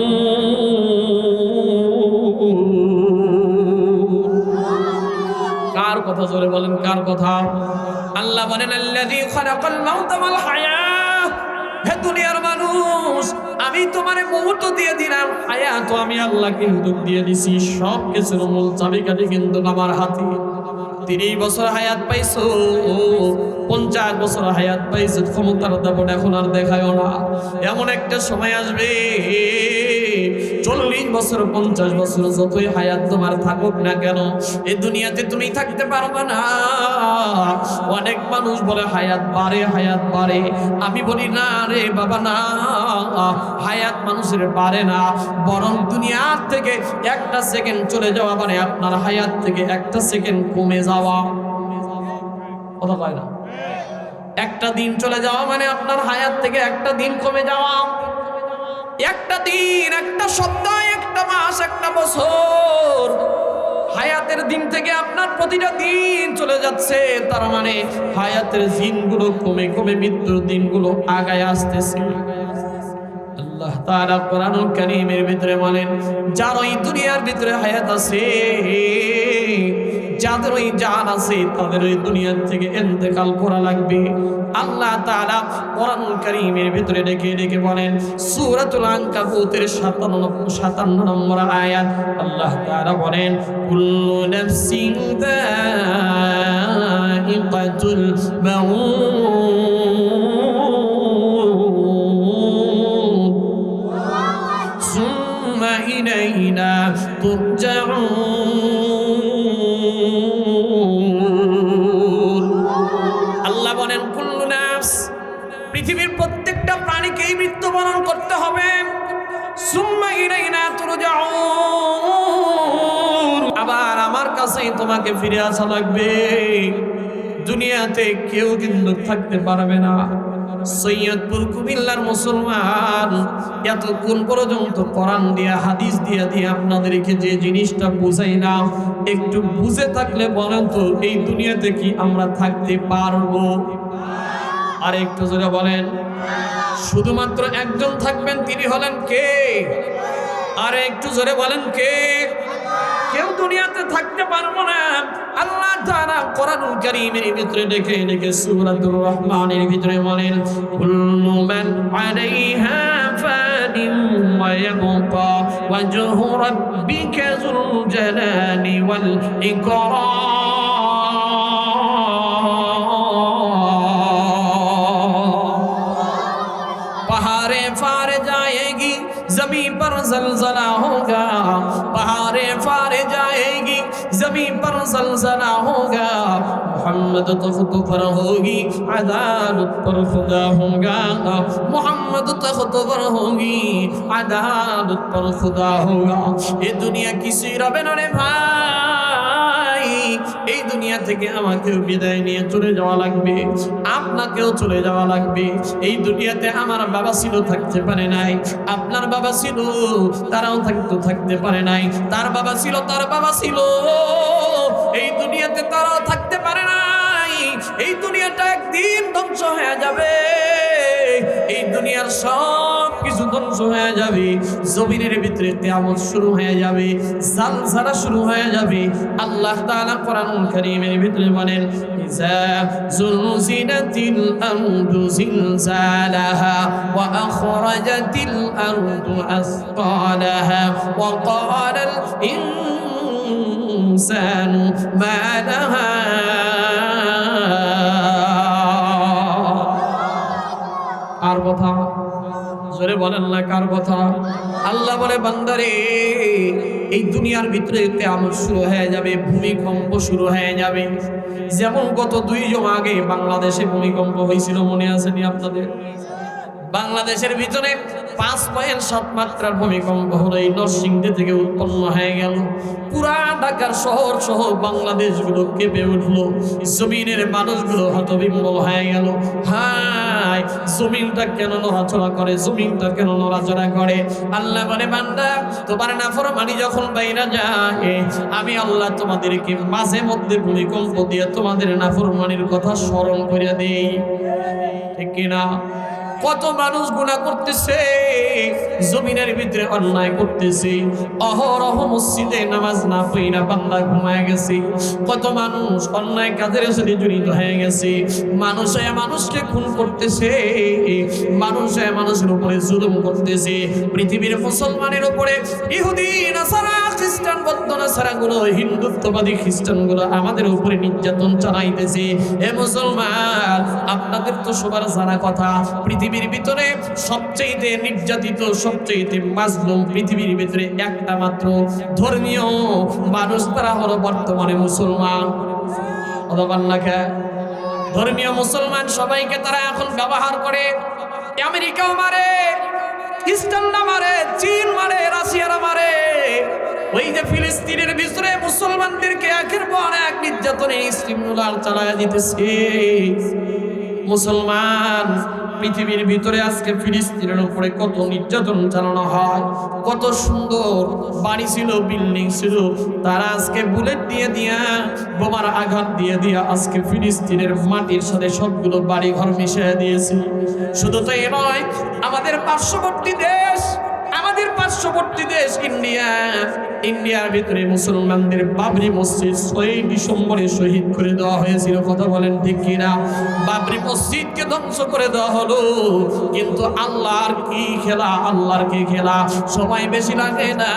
কার কথা জোরে বলেন, কার কথা? আল্লাহ বলেন, আল্লাযী খালাকাল মাউতা ওয়াল হায়াত, হে দুনিয়ার মানুষ, আমি তোমারে মৌত দিয়ে দিলাম, হায়াত আমি আল্লাহ কিন্তু দিয়ে দিছি। সব কিছুর মূল চাবিকাঠি কিন্তু আমার হাতে। 30 বছর হায়াত পাইছো, 50 বছর হায়াত পাইছো, ক্ষমতার দাপট এখন আর দেখায়ও না। এমন একটা সময় আসবে 40 বছর 50 বছর যতই হায়াত তোমার থাকুক না কেন, এই দুনিয়াতে তুমি থাকতে পারবে না। অনেক মানুষ বলে হায়াত বাড়ে, হায়াত বাড়ে। আমি বলি না রে বাবা, না, হায়াত মানুষের বাড়ে না, বরং দুনিয়ার থেকে একটা সেকেন্ড চলে যাওয়া মানে আপনার হায়াত থেকে একটা সেকেন্ড কমে যাওয়া। কথা কয় না? একটা দিন চলে যাওয়া মানে আপনার হায়াত থেকে একটা দিন কমে যাওয়া। একটা দিন, একটা সপ্তাহ, একটা মাস, একটা বছর, হায়াতের দিন থেকে আপনার প্রতিটা দিন চলে যাচ্ছে। তার মানে হায়াতের দিনগুলো কমে কমে মৃত্যুর দিনগুলো আগায় আসতেছে। আল্লাহ তাআলা কোরআনুল কারীমের ভিতরে বলেন, যার ওই দুনিয়ার ভিতরে হায়াত আছে, যাদের ওই জান আছে, তাদের ওই দুনিয়ার থেকে ইন্তেকাল করা লাগবে। আল্লাহ তাআলা কোরআনুল কারীমের ভিতরে ডেকে ডেকে বলেন, সূরাতুল আনকাবুতের 57 নম্বর আয়াত, আল্লাহ তাআলা বলেন, কুল্লু নাফসিন যায়িকাতুল মাউত সুম্মা ইলাইনা তুরজাউন। আল্লাহ বলেন, কুল্লু নাফস, পৃথিবীর প্রত্যেকটা প্রাণীকেই মৃত্যুবরণ করতে হবে। সুম্মা ইলাইনা তুরজাউন, আবার আমার কাছেই তোমাকে ফিরে আসা লাগবে। দুনিয়াতে কেউ কিন্তু থাকতে পারবে না। সৈয়দপুর কুমিল্লার মুসলমান, এতক্ষণ পর্যন্ত কোরআন দিয়া হাদিস দিয়া দিয়ে আপনাদেরকে যে জিনিসটা বুঝাই না, একটু বুঝে থাকলে বলেন তো, এই দুনিয়াতে কি আমরা থাকতে পারবো? আর একটু জোরে বলেন। শুধুমাত্র একজন থাকবেন, তিনি হলেন কে? আর একটু জোরে বলেন, কে? কেউ দুনিয়াতে থাকতে পারবো না। আল্লাহ তাআলা কোরআনুল কারীমের ভিতরে ডেকে ডেকে সূরাতুর রহমানের ভিতরে বলেন, কুল্লু মান আলাইহা ফানিন ওয়া ইয়াবকা ওয়াজহু রাব্বিকা যুল জালালি ওয়াল ইকরাম। पहाड़े फार जाएगी, जमीन पर जलजला होगा। पहाड़े फार जाएगी, जमीन पर जलजला होगा। मोहम्मद तख्त पर होगी, अदालत पर खुदा होगा। मोहम्मद तख्त पर होगी, अदालत पर खुदा होगा। ये दुनिया किसी रबे ने भाई, এই দুনিয়া থেকে আমাকেও বিদায় নিয়ে চলে যাওয়া লাগবে, আপনাকেও চলে যাওয়া লাগবে। এই দুনিয়াতে আমার বাবা ছিল, থাকতে পারে নাই। আপনার বাবা ছিল, তারাও থাকতে পারে নাই। তার বাবা ছিল, তার বাবা ছিল, এই দুনিয়াতে তারাও থাকতে পারে নাই। এই দুনিয়াটা একদিন ধ্বংস হয়ে যাবে। এই দুনিয়ার সব কিছু ধ্বংস হয়ে যাবে। জমিনের ভিতরে কিয়ামত শুরু হয়ে যাবে, জালজালা শুরু হয়ে যাবে। আল্লাহ তাআলা কোরআনুল কারীমের ভিতরে বলেন, ইযা যুলজিলাতিল আরদু জিলজালাহা ওয়া আখরাজাতিল আরদু আসকালাহা ওয়া ক্বালাল ইনসানু মা লাহা। আর কথা জোরে বলেন না কার কথা? আল্লাহ বলে বান্দারে এই দুনিয়ার ভিতরে কিয়ামত শুরু হয়ে যাবে, ভূমিকম্প শুরু হয়ে যাবে। যেমন গত 2 জুমা আগে বাংলাদেশে ভূমিকম্প হয়েছিল, মনে আছে নি আপনাদের? বাংলাদেশের ভিতরে 5.7 মাত্রার ভূমিকম্প হলো, এই নরসিংদী থেকে উৎপন্ন হয়ে গেল। পুরা ঢাকার শহর সহ বাংলাদেশগুলো কেঁপে উঠলো, জমিনের মানুষগুলো হতবিম্বল হয়ে গেল। হায়, জমিনটা কেন নড়াচড়া করে, জমিনটা কেন নড়াচড়া করে? আল্লাহ বলে বান্দা তোমার নাফরমানি যখন বাইরা যায়, আমি আল্লাহ তোমাদেরকে মাঝে মধ্যে ভূমিকম্প দিয়ে তোমাদের নাফরমানির কথা স্মরণ করে দেই, ঠিক কিনা? কত মানুষ গুনাহ করতেছে, জমিনের ভিতরে অন্যায় করতেছে, অহরহ মসজিদে নামাজ না পড়া বান্দা ঘুমায় গেছে। কত মানুষ অন্যায় কাজের সাথে জড়িত হয়ে গেছে, মানুষে মানুষকে খুন করতেছে, মানুষে মানুষের উপরে জুলুম করতেছে। পৃথিবীর মুসলমানের উপরে ইহুদি নাসারা খ্রিস্টান বৌদ্ধ নাসারা গুলো, হিন্দুত্ববাদী খ্রিস্টান গুলো আমাদের উপরে নির্যাতন চালাইতেছে। হে মুসলমান, আপনাদের তো সবার জানা কথা, পৃথিবীর ভিতরে সবচেয়ে নির্যাতিত, সবচেয়ে মাজলুম পৃথিবীর ভিতরে একটা মাত্র ধর্মীয় মানুষ, তারা হলো বর্তমানে মুসলমান। ধর্মীয় মুসলমান সবাইকে তারা এখন ব্যবহার করে। আমেরিকাও মারে, খ্রিস্টানরা মারে, চীন মারে, রাশিয়ারা মারে। ওই যে ফিলিস্তিনের ভিতরে মুসলমানদেরকে একের পর এক নির্যাতনে স্টিমুলার চালায়া দিতেছে। মুসলমান পৃথিবীর ভিতরে আজকে ফিলিস্তিনের উপরে কত নির্যাতন চালানো হয়। কত সুন্দর বাড়ি ছিল, বিল্ডিং ছিল, তারা আজকে বুলেট দিয়ে দিয়া, বোমার আঘাত দিয়ে দিয়া আজকে ফিলিস্তিনের মাটির সাথে সবগুলো বাড়ি ঘর মিশিয়ে দিয়েছে। শুধু তাই নয়, আমাদের পার্শ্ববর্তী দেশ ইন্ডিয়া, ইন্ডিয়ার ভিতরে মুসলমানদের বাবরি মসজিদ 6 ডিসেম্বরে শহীদ করে দেওয়া হয়েছিল। কথা বলেন ঠিক কিনা? বাবরি মসজিদকে ধ্বংস করে দেওয়া হলো, কিন্তু আল্লাহর কি খেলা, আল্লাহর কি খেলা। সময় বেশি লাগে না,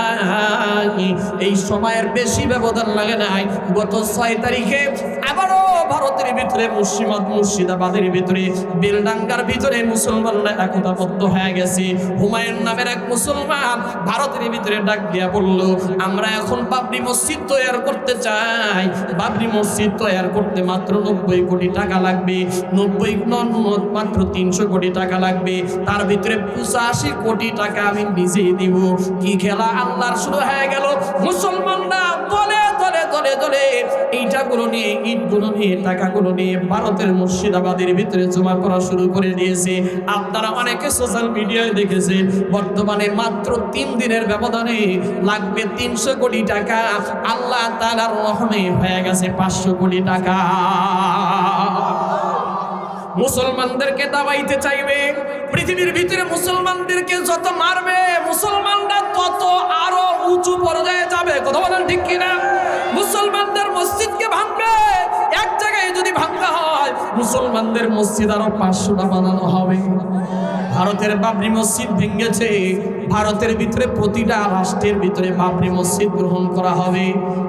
এই সময়ের বেশি ব্যবধান লাগে নাই। গত 6 তারিখে আবারও ভারতের ভিতরে মুর্শিদাবাদের ভিতরে বেলডাঙ্গার ভিতরে মুসলমানরা একতাবদ্ধ হয়ে গেছে। হুমায়ুন নামের এক মুসলমান ভারতের ভিতরে ডাক দিয়া বলল, আমরা এখন বাবরি মসজিদ তৈরি করতে চাই। বাবরি মসজিদ তৈরি করতে মাত্র 90 কোটি টাকা লাগবে, 90 মাত্র 300 কোটি টাকা লাগবে, তার ভিতরে 85 কোটি টাকা আমি নিজেই দিব। কি খেলা আল্লাহর শুরু হয়ে গেল। মুসলমানরা দলে দলে দলে দলে ইটাগুলো নিয়ে, ইটগুলো নিয়ে, টাকাগুলো নিয়ে ভারতের মুর্শিদাবাদের ভিতরে জমা করা শুরু করে দিয়েছে। আপনারা অনেকে সোশ্যাল মিডিয়ায় দেখেছেন, বর্তমানে মাত্র 3 দিনের ব্যবধানে লাগবে 300 কোটি টাকা। আল্লাহ তাআলার রহমে হয়ে গেছে 500 কোটি টাকা। মুসলমানদেরকে দাবাইতে চাইবে, পৃথিবীর ভিতরে মুসলমানদেরকে যত মারবে, মুসলমানরা তত আরো উঁচু পর্যায়ে যাবে। কথা বলেন ঠিক কিনা? মুসলমানদের মসজিদকে ভাঙবে, এক জায়গায় যদি ভাঙতে হয় মুসলমানদের মসজিদ আরো 500টা বানানো হবে। ভারতের বাবরি মসজিদ ভেঙেছে, ভারতের ভিতরে প্রতিটা রাষ্ট্রের ভিতরে বাবরি মসজিদ গ্রহণ করা হবে,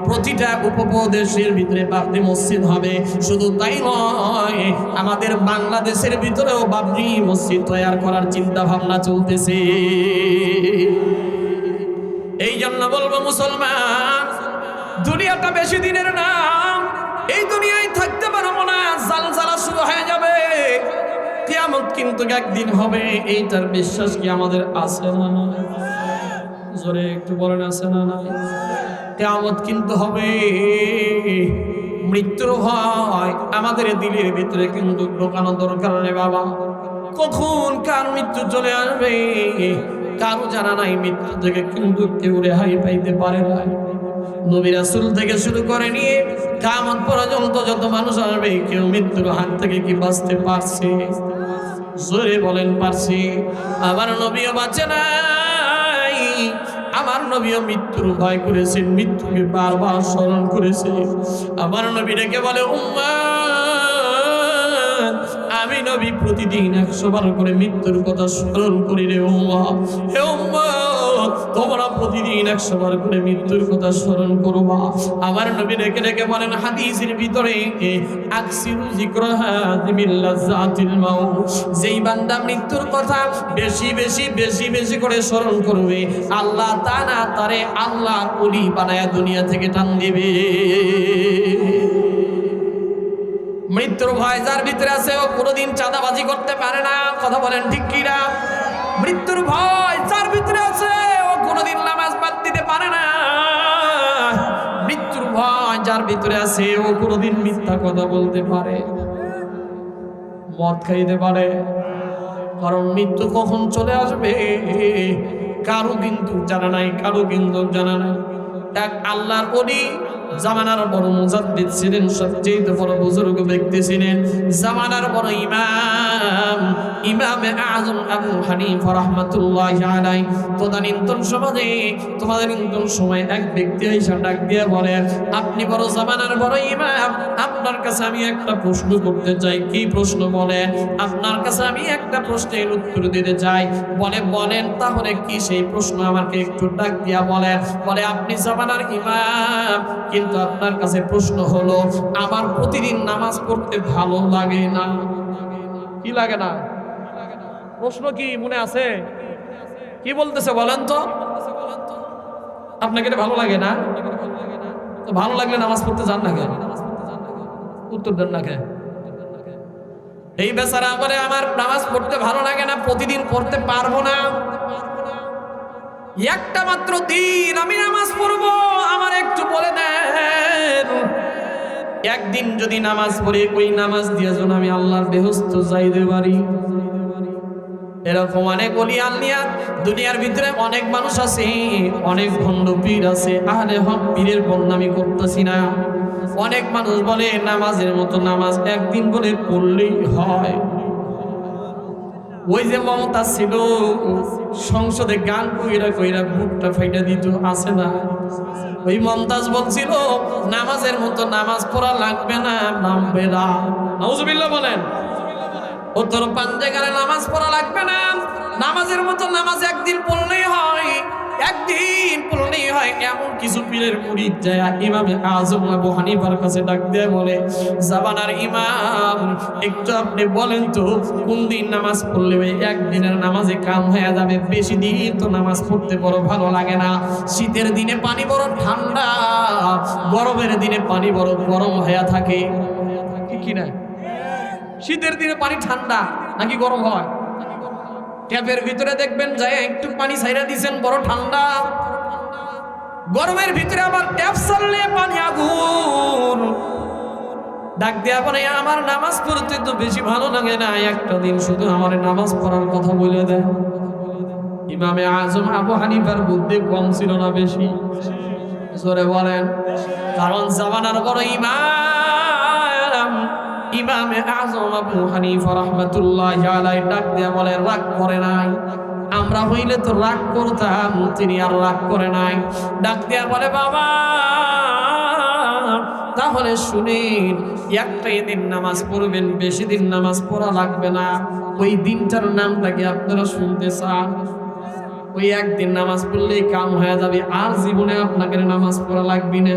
প্রতিটা উপপ্রদেশের ভিতরে বাবরি মসজিদ হবে। শুধু তাই নয়, আমাদের বাংলাদেশের ভিতরেও বাবরি মসজিদ তৈরি করার চিন্তা ভাবনা চলতেছে। এই জন্য বলবো মুসলমান, দুনিয়াটা বেশি দিনের না, এই দুনিয়ায় থাকতে পারবো না, জালজালা শুরু হয়ে যাবে। কিয়ামত কিন্তু একদিন হবে, এইটার বিশ্বাস কি আমাদের আছে না? জোরে একটু বলেন, আছে না? কিয়ামত কিন্তু হবে। মৃত্যুর ভয় আমাদের দিলের ভিতরে কিন্তু ঢোকানো দরকার নেই বাবা। কখন কার মৃত্যু চলে আসবে কারো জানা নাই। মৃত্যু থেকে কিন্তু কেউ রেহাই পাইতে পারে না। নবী রাসূল থেকে শুরু করে নিয়ে কিয়ামত পর্যন্ত যত মানুষ আসবে, কেউ মৃত্যুর হাত থেকে কি বাঁচতে পারছে? জোরে বলেন পারছি? আমার নবীও বাঁচে নাই, আমার নবীও মৃত্যুর ভয় করেছেন, মৃত্যুকে বারবার স্মরণ করেছে। আমার নবী ডেকে বলে, উম্মত আমি নবী প্রতিদিন 100 বার করে মৃত্যুর কথা স্মরণ করি রে উম্মত। হে উম্মত, তোমরা প্রতিদিন 100 বার করে মৃত্যুর কথা স্মরণ করবা। আমার নবী রেখে রেখে বলেন হাদিসের ভিতরে, আকসিরু যিকরাহা বিল লাযাতিল মাউত, যেই বান্দা মৃত্যুর কথা বেশি বেশি বেশি বেশি করে স্মরণ করবে, আল্লাহ তাআলা তারে আল্লাহর ওলি বানায়া দুনিয়া থেকে টান দিবে। মৃত্যুর ভয় যার ভিতরে আছে ও কোনোদিন চাঁদাবাজি করতে পারে না। কথা বলেন ঠিক কি না? মৃত্যুর ভয় যার ভিতরে আছে ও কোনোদিন নামাজ বাদ দিতে পারে না। মৃত্যুর ভয় যার ভিতরে আছে ও কোনোদিন মিথ্যা কথা বলতে পারে, মদ খাইতে পারে। কারণ মৃত্যু কখন চলে আসবে কারো কিন্তু জানা নাই, কারো কিন্তু জানা নাই। এক আল্লাহর ওলি, জামানার বড় মুজাদ্দিদ ছিলেন, সবচেয়ে বড় বুজুর্গ ব্যক্তি ছিলেন, জামানার বড় ইমাম, ইমামে আযম আবু হানিফা রাহমাতুল্লাহি আলাইহি। তদানীন্তন সমাজে, তদানীন্তন সময় এক ব্যক্তি এসে ডাক দিয়ে বলেন, আপনি বড় জামানার বড় ইমাম, আপনার কাছে আমি একটা প্রশ্ন করতে চাই। কি প্রশ্ন? বলেন। আপনার কাছে আমি একটা প্রশ্নের উত্তর দিতে চাই। বলে, বলেন। তাহলে কি সেই প্রশ্ন? আমাকে একটু ডাক দিয়া বলেন। বলে, আপনি জামানার ইমাম, কিন্তু আপনার কাছে প্রশ্ন হলো, আমার প্রতিদিন নামাজ পড়তে ভালো লাগে না। কি লাগে না? প্রশ্ন কি মনে আছে? কি বলতেছে বলেন তো? আপনাকে এটা ভালো লাগে না? তো ভালো লাগলে নামাজ পড়তে যান না কেন? উত্তর দেন না কেন? এই বেচারা বলে, আমার নামাজ পড়তে ভালো লাগে না, প্রতিদিন পড়তে পারবো না। একটা মাত্র দিন আমি নামাজ পড়বো, আমার একটু বলে দেন। একদিন যদি নামাজ পড়ে, ওই নামাজ দিয়ে যেন আমি আল্লাহর বেহেশত যাইতে পারি। এরকম অনেক ওলি আল্লিয়া দুনিয়ার ভিতরে অনেক মানুষ আছে, অনেক ভণ্ড পীর আছে। আহলে হক পীরের বদনামি করতেছি না। অনেক মানুষ বলে নামাজের মতো নামাজ একদিন বলে পড়লেই হয়। ওই যে মমতা ছিল, সংসদে গান কইরা কইরা বুকটা ফাইটা দিত, আছে না? ওই মমতাজ বলছিল নামাজের মতো নামাজ পড়া লাগবে না, নামবে না। নাউজুবিল্লাহ বলেন। উত্তর পাঞ্জেগারে নামাজ পড়া লাগবে না, নামাজের মতো নামাজ একদিন পড়লেই হয়, একদিন পড়লেই হয়। এমন কিছু পীরের মুরিদ যায় ইমামে আযম আবু হানিফার কাছে ডাক দিয়ে বলে, জামানার ইমাম, একটু আপনি বলেন তো কোন দিন নামাজ পড়লে একদিনের নামাজে কাম হয়ে যাবে? বেশি দিন তো নামাজ পড়তে বড় ভালো লাগে না। শীতের দিনে পানি বড় ঠান্ডা, গরমের দিনে পানি বড় গরম হয়ে থাকে, ঠিক কি না? শীতের দিনে পানি ঠান্ডা নাকি গরম হয়? ট্যাপের ভিতরে দেখবেন যায় একটু পানি ছাইরা দিয়েছেন, বড় ঠান্ডা। গরমের ভিতরে আবার ট্যাপ চাললে পানি আগুন। ডাক দেয়া বলে, আমার নামাজ পড়তে তো বেশি ভালো লাগে না, একটা দিন শুধু আমার নামাজ পড়ার কথা বলে দেয়। ইমামে আযম আবু হানিফার বুদ্ধি কম ছিল না বেশি? জোরে বলেন। কারণ জামানার বড় ইমাম, ইমামে আযম আবু হানিফা রাহমাতুল্লাহি আলাইহি ডাক দেয়া বলে, রাগ করে নাই। আমরা হইলে তো রাগ করতাম, তিনি আর রাগ করে নাই। ডাক দেয়া বলে, বাবা তাহলে শুনেন, একটাই দিন নামাজ পড়বেন, বেশি দিন নামাজ পড়া লাগবে না। ওই দিনটার নামটা কি আপনারা শুনতে চান? ওই একদিন নামাজ পড়লেই কাম হয়ে যাবে, আর জীবনে আপনাকে নামাজ পড়া লাগবে না।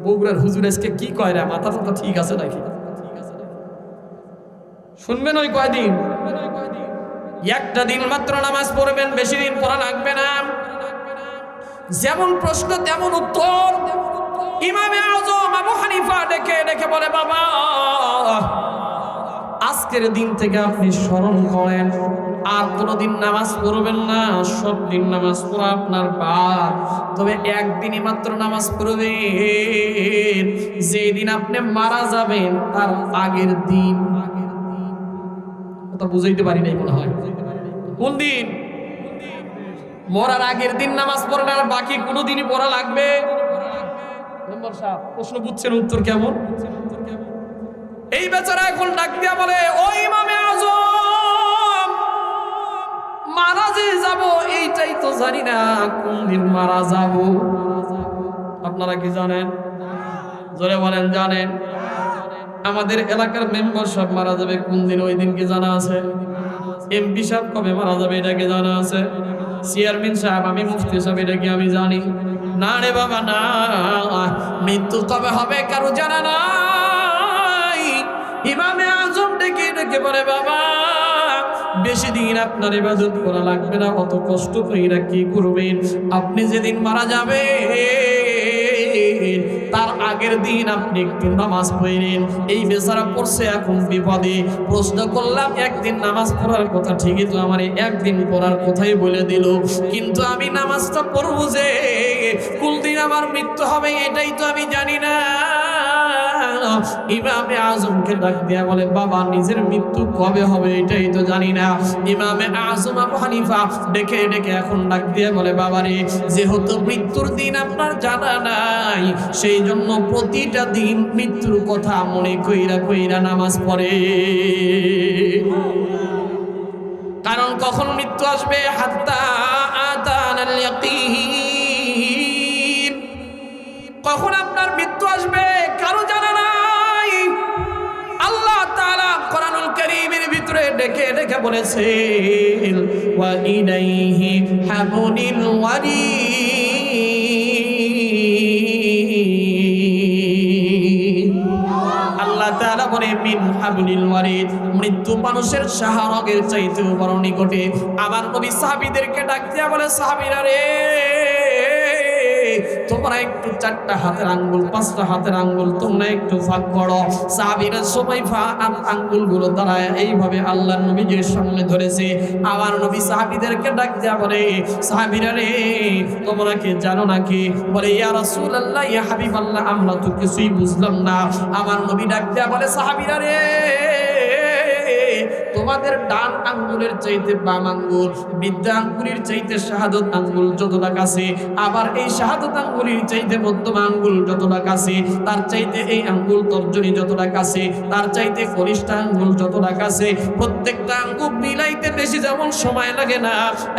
বগুড়ার হুজুর আজকে কি কয় রে, মাথা তো ঠিক আছে নাকি? শুনবেন ওই কয়দিন, একটা দিন মাত্র নামাজ পড়বেন, বেশি দিন পড়া লাগবে না। যেমন প্রশ্ন তেমন উত্তর। ইমামে আযম আবু হানিফা ডেকে ডেকে বলে, বাবা আজকের দিন থেকে আপনি স্মরণ করেন, আর কোনোদিন নামাজ পড়বেন না, সব দিন নামাজ পড়া আপনার পাপ। তবে একদিনই মাত্র নামাজ পড়বেন, যেদিন আপনি মারা যাবেন তার আগের দিন। কথা বুঝাইতে পারি নাই মনে হয়। কোন দিন? মরার আগের দিন নামাজ পড়বেন, আর বাকি কোনো দিনই পড়া লাগবে? প্রশ্ন বুঝছেন? উত্তর কেমন? এই বেচারা এখন ডাক দিয়া বলে, ও ইমামে আযম, মারা যে যাব এইটাই তো জানি না, কোন দিন মারা যাব। আপনারা কি জানেন? জোরে বলেন, জানেন? আমাদের এলাকার মেম্বার সাহেব মারা যাবে কোন দিন, ওই দিন কি জানা আছে? এমপি সাহেব কবে মারা যাবে এটা কি জানা আছে? চেয়ারম্যান সাহেব, আমি মুফতি সাহেব, এটা কি আমি জানি? না রে বাবা না, মৃত্যু কবে হবে কারো জানা নাই। ইমামে আজম ডেকে ডেকে বলে, বাবা বেশি দিন আপনার ইবাদত করা লাগবে না, অত কষ্ট কইরা কি করবেন? আপনি যেদিন মারা যাবে তার আগের দিন আপনি একটু নামাজ পড়েন। এই বেচারা পড়ছে এখন বিপদে। প্রশ্ন করলাম, একদিন নামাজ পড়ার কথা ঠিকই তো আমার একদিন পড়ার কথাই বলে দিল, কিন্তু আমি নামাজটা পড়বো যে কোন দিন আমার মৃত্যু হবে এটাই তো আমি জানি না। ইমামে আজমকে ডাক দিয়া বলে, বাবা নিজের মৃত্যু কবে হবে এটাই তো জানি না। ইমামে আজম আবু হানিফা ডেকে ডেকে এখন ডাক দিয়া বলে, বাবা রে, যেহেতু মৃত্যুর দিন আপনার জানা নাই, সেই জন্য প্রতিটা দিন মৃত্যুর কথা মনে কইরা কইরা নামাজ পড়ে। কারণ কখন মৃত্যু আসবে, হাত্তা আতানাল ইয়াকিন, কখন আপনার মৃত্যু আসবে কারো জানা নাই। আল্লাহ তাআলা কোরআনুল কারীমের ভিতরে ডেকে ডেকে বলেছেন, ওয়া ইলাইহি হাবুনিল ওয়ারিদ। আল্লাহ তাআলা বলে, মিন হাবলিল ওয়ারিদ, মৃত্যু মানুষের শাহরগের চাইতেও বড় নিকটে। আবার নবী সাহাবীদেরকে ডাক দিয়া বলে, সাহাবীরা রে, তোমরা একটু 4টা হাতের আঙ্গুল 5টা হাতের আঙ্গুল তোমরা একটু ফাঁক করো। সাহাবীরা সবাই আঙ্গুলগুলো দ্বারা এইভাবে আল্লাহর নবীজির সামনে ধরেছে। আবার নবী সাহাবীদেরকে ডাক দেয়া বলে, সাহাবীরা রে, তোমরা কি জানো নাকি? বলে, ইয়া রাসূলুল্লাহ, ইয়া হাবিবাল্লাহ, আমরা তো কিছুই বুঝলাম না। আমার নবী ডাক দেয়া বলে, সাহাবীরা রে, তোমাদের ডান আঙ্গুলের চাইতে বাম আঙ্গুল, বৃদ্ধা আঙ্গুলের চাইতে শাহাদত আঙ্গুল যতটা কাছে, আবার এই শাহাদত আঙ্গুলের চাইতে মধ্যম আঙ্গুল যতটা কাছে, তার চাইতে এই আঙ্গুল তর্জনী যতটা কাছে, তার চাইতে কনিষ্ঠ আঙ্গুল যতটা কাছে। প্রত্যেকটা আঙ্গুল মিলাইতে বেশি যেমন সময় লাগে না,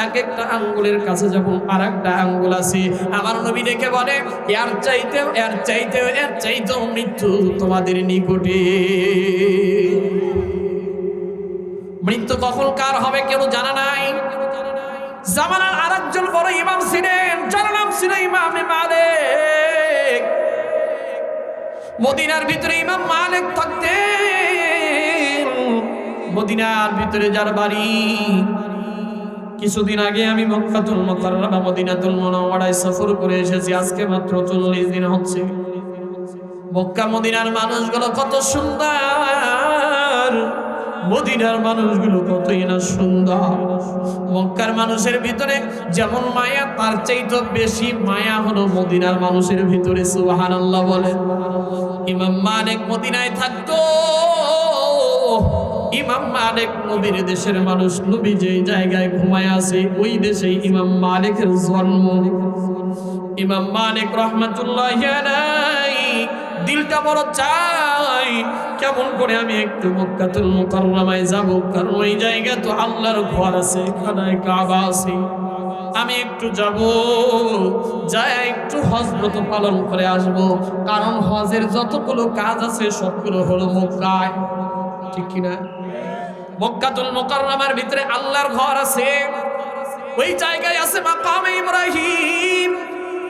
এক একটা আঙ্গুলের কাছে যেমন আর একটা আঙ্গুল আছে। আমার নবী ডেকে বলে, এর চাইতেও এর চাইতেও এর চাইতেও মৃত্যু তোমাদের নিকটে। মৃত্যু কখন কার হবে কেউ জানা নাই। জামানার আরেকজন বড় ইমাম ছিলেন, যার নাম ছিল ইমামে মালিক। মদিনার ভিতরে ইমাম মালিক থাকতেন। মদিনার ভিতরে যার বাড়ি, কিছুদিন আগে আমি মক্কাতুল মুকাররমা মদিনাতুল মুনাওয়ারায় সফর করে এসেছি, আজকে মাত্র 40 দিন হচ্ছে। মক্কা মদিনার মানুষগুলো কত সুন্দর, মদিনার মানুষগুলো কতই না সুন্দর। মক্কার মানুষের ভিতরে যেমন মায়া, তার চাইতে বেশি মায়া হলো মদিনার মানুষের ভিতরে। সুবহানাল্লাহ বলেন। ইমাম মালিক মদিনায় থাকতো। ইমাম মালিক নবীর দেশের মানুষ, নবী যেই জায়গায় ঘুমায় আছে ওই দেশেই ইমাম মালিকের জন্ম। ইমাম মালিক রাহমাতুল্লাহি আলাইহি দিলটা বড় চাই, কেমন করে আমি একটু মক্কাতুল মুকাররমায় যাব, কারণ ওই জায়গা তো আল্লাহর ঘর আছে, খানায়ে কাবা আছে। আমি একটু যাব, যাই একটু হজ ব্রত পালন করে আসব, কারণ হজের যতগুলো কাজ আছে সবগুলো হলো মক্কায়, ঠিক কিনা? মক্কাতুল মুকাররমার ভিতরে আল্লাহর ঘর আছে, ওই জায়গায় আছে মাকামে ইব্রাহিম,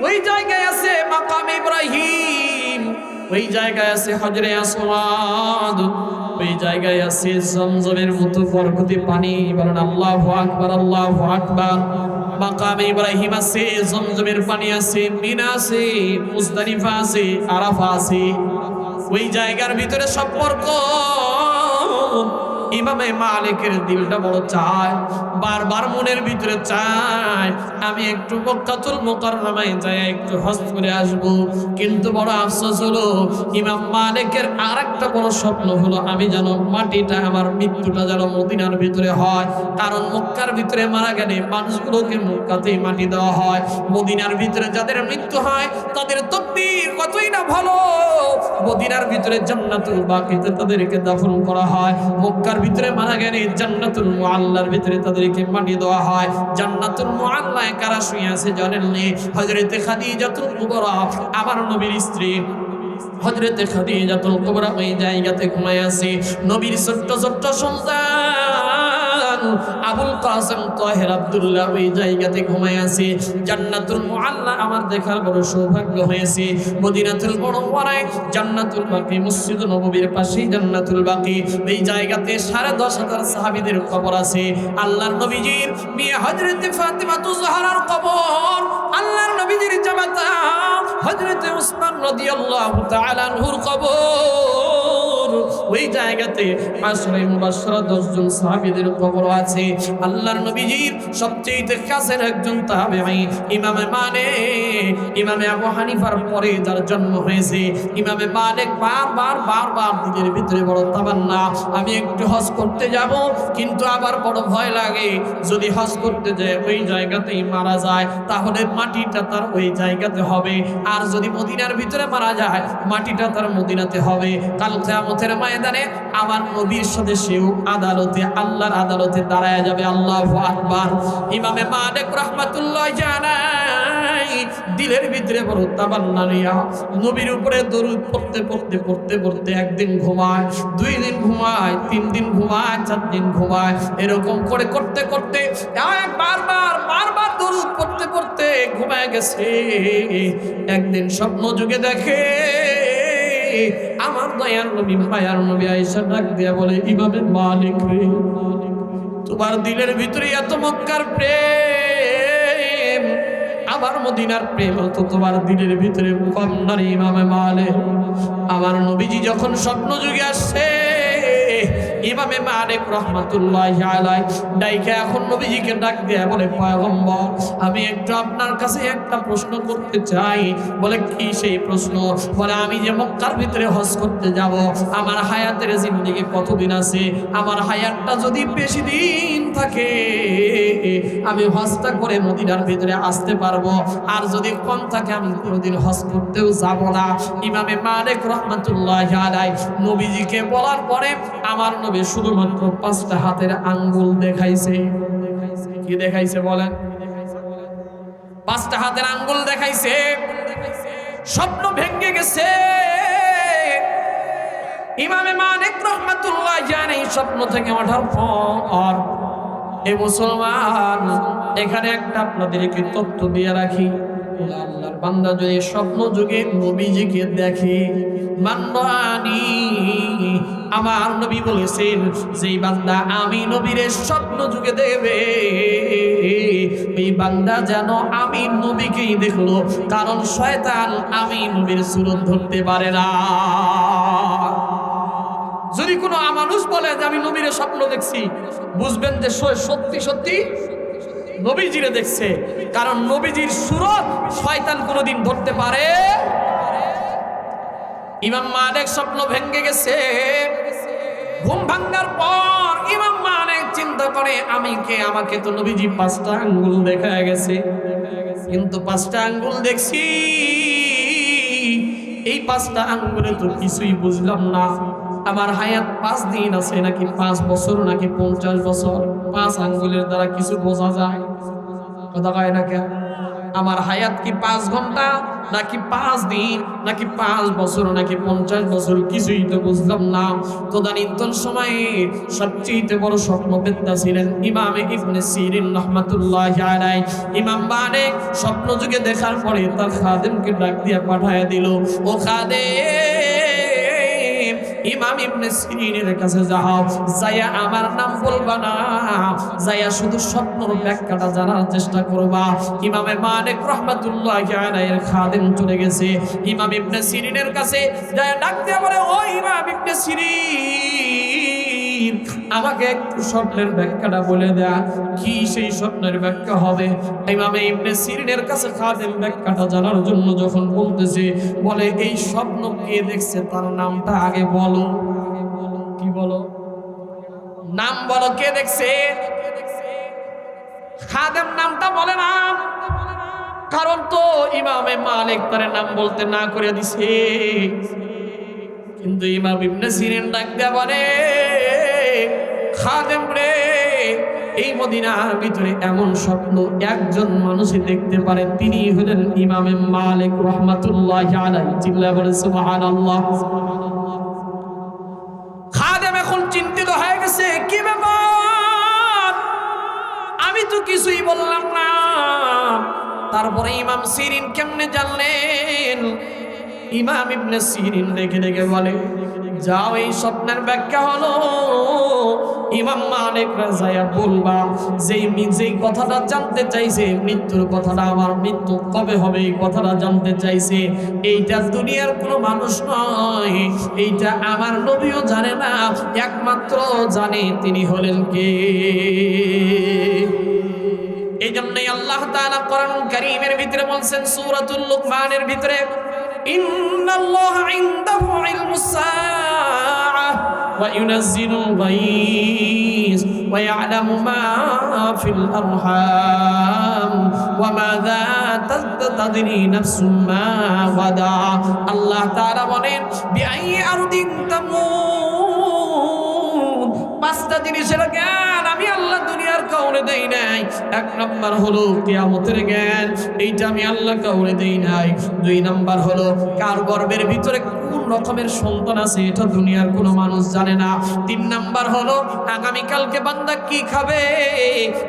ওই জায়গায় আছে মাকামে ইব্রাহিম, ওই জায়গায় আছে হজরে আসওয়াদ, ওই জায়গায় আছে জমজমের মতো বরকতি পানি। বলেন আল্লাহু আকবার, আল্লাহু আকবার। মাকামে ইব্রাহিম আছে, জমজমের পানি আছে, মিনা আছে, মুজদালিফা আছে, আরাফা আছে। ওই জায়গার ভিতরে সম্পর্ক। ইমামে মালিকের দিলটা বড় চায়, বারবার মনের ভিতরে চায় আমি একটু মক্কাতুল মুকাররমায় যাই একটু হজ করে আসব। কিন্তু বড় আফসোস হলো, ইমাম মালিকের আরেকটা বড় স্বপ্ন হলো, আমি যেন মাটিটা, আমার মৃত্যুটা যেন মদিনার ভিতরে হয়। কারণ মক্কার ভিতরে মারা গেলে মানুষগুলোকে মক্কাতেই মাটি দেওয়া হয়, মদিনার ভিতরে যাদের মৃত্যু হয় তাদের তকদীর কতই না ভালো, মদিনার ভিতরে জান্নাতুল বাকিতে তাদেরকে দাফন করা হয়। মক্কার ভিতরে মারা গেলে জান্নাতুল মুআল্লার ভিতরে তাদেরকে মাটি দেওয়া হয়। জান্নাতুল মুআল্লায় কারা শুয়ে আছে জানেন নি? হযরতে খাদিজাতুল কুবরা, আমার নবীর স্ত্রী। হযরতে খাদিজাতুল কুবরা ওই জায়গাতে ঘুমায় আছে। নবীর ছোট্ট ছোট্ট সন্তান আবুল কাসেম তাহের আব্দুল্লাহ ওই জায়গাতে ঘুমায় আছে। জান্নাতুল মুআল্লা আমার দেখার বড় সৌভাগ্য হয়েছে। মদিনাতুল মুনাওয়ারায় জান্নাতুল বাকি, মসজিদ নববীর পাশেই জান্নাতুল বাকি, এই জায়গাতে 10,500 সাহাবীদের কবর আছে। আল্লাহর নবীজির মেয়ে হযরতে ফাতিমাতুজ জাহরার কবর, আল্লাহর নবীজির জামাতা হযরতে উসমান রাদিয়াল্লাহু তাআলা আনহুর কবর, ওই জায়গাতে আশরে মুবাশশারা 10 জন সাহাবীদের কবর আছে। আল্লাহর নবীজির সবচেয়ে কাছের একজন তাবেঈ ইমামে মালিক, ইমামে আবু হানিফার পরে যার জন্ম হয়েছে, ইমামে মালিক বারবার দিনের ভিতরে বড় তামান্না, আমি একটু হজ করতে যাব, কিন্তু আবার বড় ভয় লাগে যদি হজ করতে যায় ওই জায়গাতেই মারা যায় তাহলে মাটিটা তার ওই জায়গাতে হবে, আর যদি মদিনার ভিতরে মারা যায় মাটিটা তার মদিনাতে হবে। কাল কিয়ামতের ময়দানে আমার নবীর সাথে সেও আদালতে, আল্লাহর আদালতে দাঁড়ায় যাবে। আল্লাহু আকবার। ইমামে মালিক রাহমাতুল্লাহি আলাইহি দিলের ভিতরে বড় তামান্না নিয়া নবীর উপরে দরুদ পড়তে একদিন ঘুমায়, 2 দিন ঘুমায়, 3 দিন ঘুমায়, 4 দিন ঘুমায়, এরকম করে করতে বারবার দরুদ পড়তে ঘুমায় গেছে। একদিন স্বপ্ন যুগে দেখে আমার দয়ার নবী মায়ার নবী আয়েশা ডাক দিয়া বলে, ইমামে মালিক রে, তোমার দিলের ভিতরে এত মক্কার প্রেম, আমার মদিনার প্রেম তো তোমার দিলের ভিতরে কম না রে ইমামে মালিক। আমার নবীজি যখন স্বপ্ন যুগে আসছে, ইমামে মালিক রাহমাতুল্লাহি আলাইহি ডাইকা এখন নবীজিকে ডাক দিয়ে বলে, পয়গম্বর আমি একটু আপনার কাছে একটা প্রশ্ন করতে চাই। বলে, কি সেই প্রশ্ন? বলে, আমি যে মক্কার ভিতরে হজ করতে যাব, আমার হায়াতের জিন্দেগি কতদিন আছে? আমার হায়াতটা যদি বেশি দিন থাকে আমি হজটা করে মদিনার ভিতরে আসতে পারবো, আর যদি কম থাকে আমি কোনোদিন হজ করতেও যাব না। ইমামে মালিক রাহমাতুল্লাহি আলাইহি নবীজিকে বলার পরে আমার নবী শুধুমাত্র 5টা হাতের আঙ্গুল দেখাইছে। কি দেখাইছে বলেন? 5টা হাতের আঙ্গুল দেখাইছে। স্বপ্ন ভেঙে গেছে। ইমামে মালিক রাহমাতুল্লাহি আলাইহি স্বপ্ন থেকে ওঠার পর, এ মুসলমান, এখানে একটা আপনাদেরকে তথ্য দিয়ে রাখি, আল্লাহর বান্দা যদি স্বপ্ন যুগে নবীজিকে দেখে, মানবানি আমার নবী বলেছেন, যেই বান্দা আমি নবীর স্বপ্ন যুগে দেবে এই বান্দা যেন আমি নবীকেই দেখলো, কারণ শয়তান আমি নবীর সুরত ধরতে পারে না। যদি কোনো মানুষ বলে যে আমি নবীর স্বপ্ন দেখছি, বুঝবেন যে সত্যি নবীজিরে দেখছে, কারণ নবীজির সুরত শয়তান কোনোদিন ধরতে পারে। ইমাম মালিক স্বপ্ন ভেঙে গেছে। ঘুম ভাঙার পর ইমাম মালিক চিন্তা করে, আমি কে? আমাকে তো নবীজি 5টা আঙ্গুল দেখা গেছে, কিন্তু 5টা আঙ্গুল দেখছি, এই 5টা আঙ্গুলে তো কিছুই বুঝলাম না। আমার হায়াত 5 দিন আছে নাকি 5 বছর নাকি 50 বছর? 5 আঙ্গুলের দ্বারা কিছু বোঝা যায়? কথা কয় না কেন? আমার হায়াত কি 5 ঘন্টা নাকি 5 দিন নাকি 5 বছর নাকি 50 বছর? কিছুই তো বুঝলাম না। তদানীন্তন সময়ে সবচেয়ে বড় স্বপ্নবেত্তা ছিলেন ইমামে ইবনে সিরিন রাহমাতুল্লাহি আলাইহি। ইমাম মালিক স্বপ্ন যুগে দেখার পরে তার খাদেমকে ডাক দিয়ে পাঠায় দিল, ও খাদেম, ইমাম ইবনে সিরিনের কাছে যাও, যায়া আমার নাম বলবা না, যায়া শুধু স্বপ্নর ব্যাখ্যাটা জানার চেষ্টা করবা। ইমামে মালিক রাহমাতুল্লাহি আলাইহির খাদেম চলে গেছে ইমাম ইবনে সিরিনের কাছে, যায়া ডাক দিয়ে বলে, ও ইমাম ইবনে সিরিন, আমাকে একটু স্বপ্নের ব্যাখ্যাটা বলে দেয়া। কি সেই স্বপ্নের ব্যাখ্যা হবে? ইমামে ইবনে সিরিনের কাছে খাদেম ব্যাখ্যাটা জানার জন্য যখন বলতেছে, বলে, এই স্বপ্ন কে দেখছে তার নামটা আগে বলো। কি বলো? নাম বলো, কে দেখছে? খাদেম নামটা বলে না, কারণ তো ইমামে মালিক তার নাম বলতে না করে দিছে। কিন্তু ইমাম ইবনে সিরিন ডাক দেয়া বলে, খাদেম রে, এই মদিনার ভিতরে এমন স্বপ্ন একজন মানুষই দেখতে পারে, তিনি হলেন ইমামে মালিক রাহমাতুল্লাহি আলাইহি। চিল্লায়ে বলেন সুবহানাল্লাহ। খাদেম এখন চিন্তিত হয়ে গেছে, কি ব্যাপার, আমি তো কিছুই বললাম না। তারপরে ইমাম সিরিন কেমনে জানলেন? ইমাম ইবনে সিরিন দেখে দেখে বলে, যাও এই স্বপ্নের ব্যাখ্যা হলো ইমাম মালিক রাজায়া বলবা যেই কথাটা জানতে চাইছে, মৃত্যুর কথাটা, আমার মৃত্যু কবে হবে এই কথাটা জানতে চাইছে, এইটা দুনিয়ার কোনো মানুষ নয়, এইটা আমার নবীও জানে না, একমাত্র জানে তিনি হলেন কে। এই জন্যই আল্লাহ তাআলা কোরআন কারীমের ভিতরে বলছেন সূরাতুল লুকমানের ভিতরে, ইন্নাল্লাহা ইনদাহু ইলমুস সাআহ ওয়া ইউনাজ্জিলুল গায়স ওয়া ইয়ালামু মা ফিল আরহাম ওয়া মাযা তাদরি নাফসুম মা ওয়াদা। আল্লাহ তাআলা বলেন, বিআইয়ি আরদিন তামুত, পাঁচটা জিনিসের জ্ঞান আমি আল্লাহ দুনিয়ার কাউরে দেই নাই। এক নাম্বার হলো কিয়ামতের জ্ঞান, এইটা আমি আল্লাহ কাউরে দেই নাই। দুই নাম্বার হলো কার গর্ভের ভিতরে কোন রকমের সন্তান আছে, এটা দুনিয়ার কোনো মানুষ জানে না। তিন নাম্বার হলো আগামীকালকে বান্দা কি খাবে,